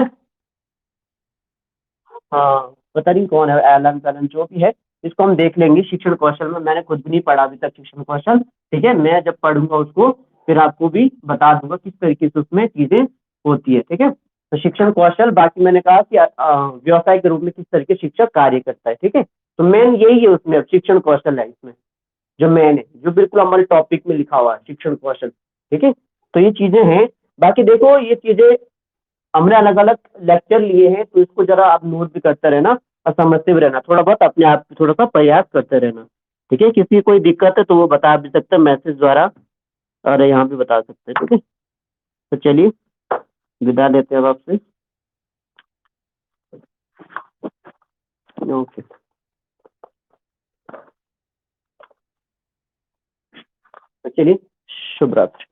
A: हाँ, पता नहीं कौन है, एलन पेलन जो भी है। इसको हम देख लेंगे शिक्षण कौशल में, मैंने खुद भी नहीं पढ़ा अभी तक शिक्षण कौशल। ठीक है, मैं जब पढ़ूंगा उसको फिर आपको भी बता दूंगा किस तरीके से उसमें चीजें होती है। ठीक है, तो शिक्षण कौशल, बाकी मैंने कहा कि व्यवसाय के रूप में किस तरीके शिक्षक कार्य करता है। ठीक है, तो मेन यही है उसमें, अब शिक्षण कौशल है इसमें, जो मेन है, जो बिल्कुल हमारे टॉपिक में लिखा हुआ है शिक्षण कौशल। ठीक है, तो ये चीजें हैं। बाकी देखो ये चीजें हमने अलग अलग लेक्चर लिए हैं, तो इसको जरा आप नोट भी करते रहना और समझते भी रहना, थोड़ा बहुत अपने आप थोड़ा सा प्रयास करते रहना। ठीक है, किसी की कोई दिक्कत है तो वो बता भी सकते हैं मैसेज द्वारा, और यहाँ भी बता सकते हैं। ठीक है, तो चलिए विदा लेते हैं अब आपसे। ओके, तो चलिए, शुभ रात्रि।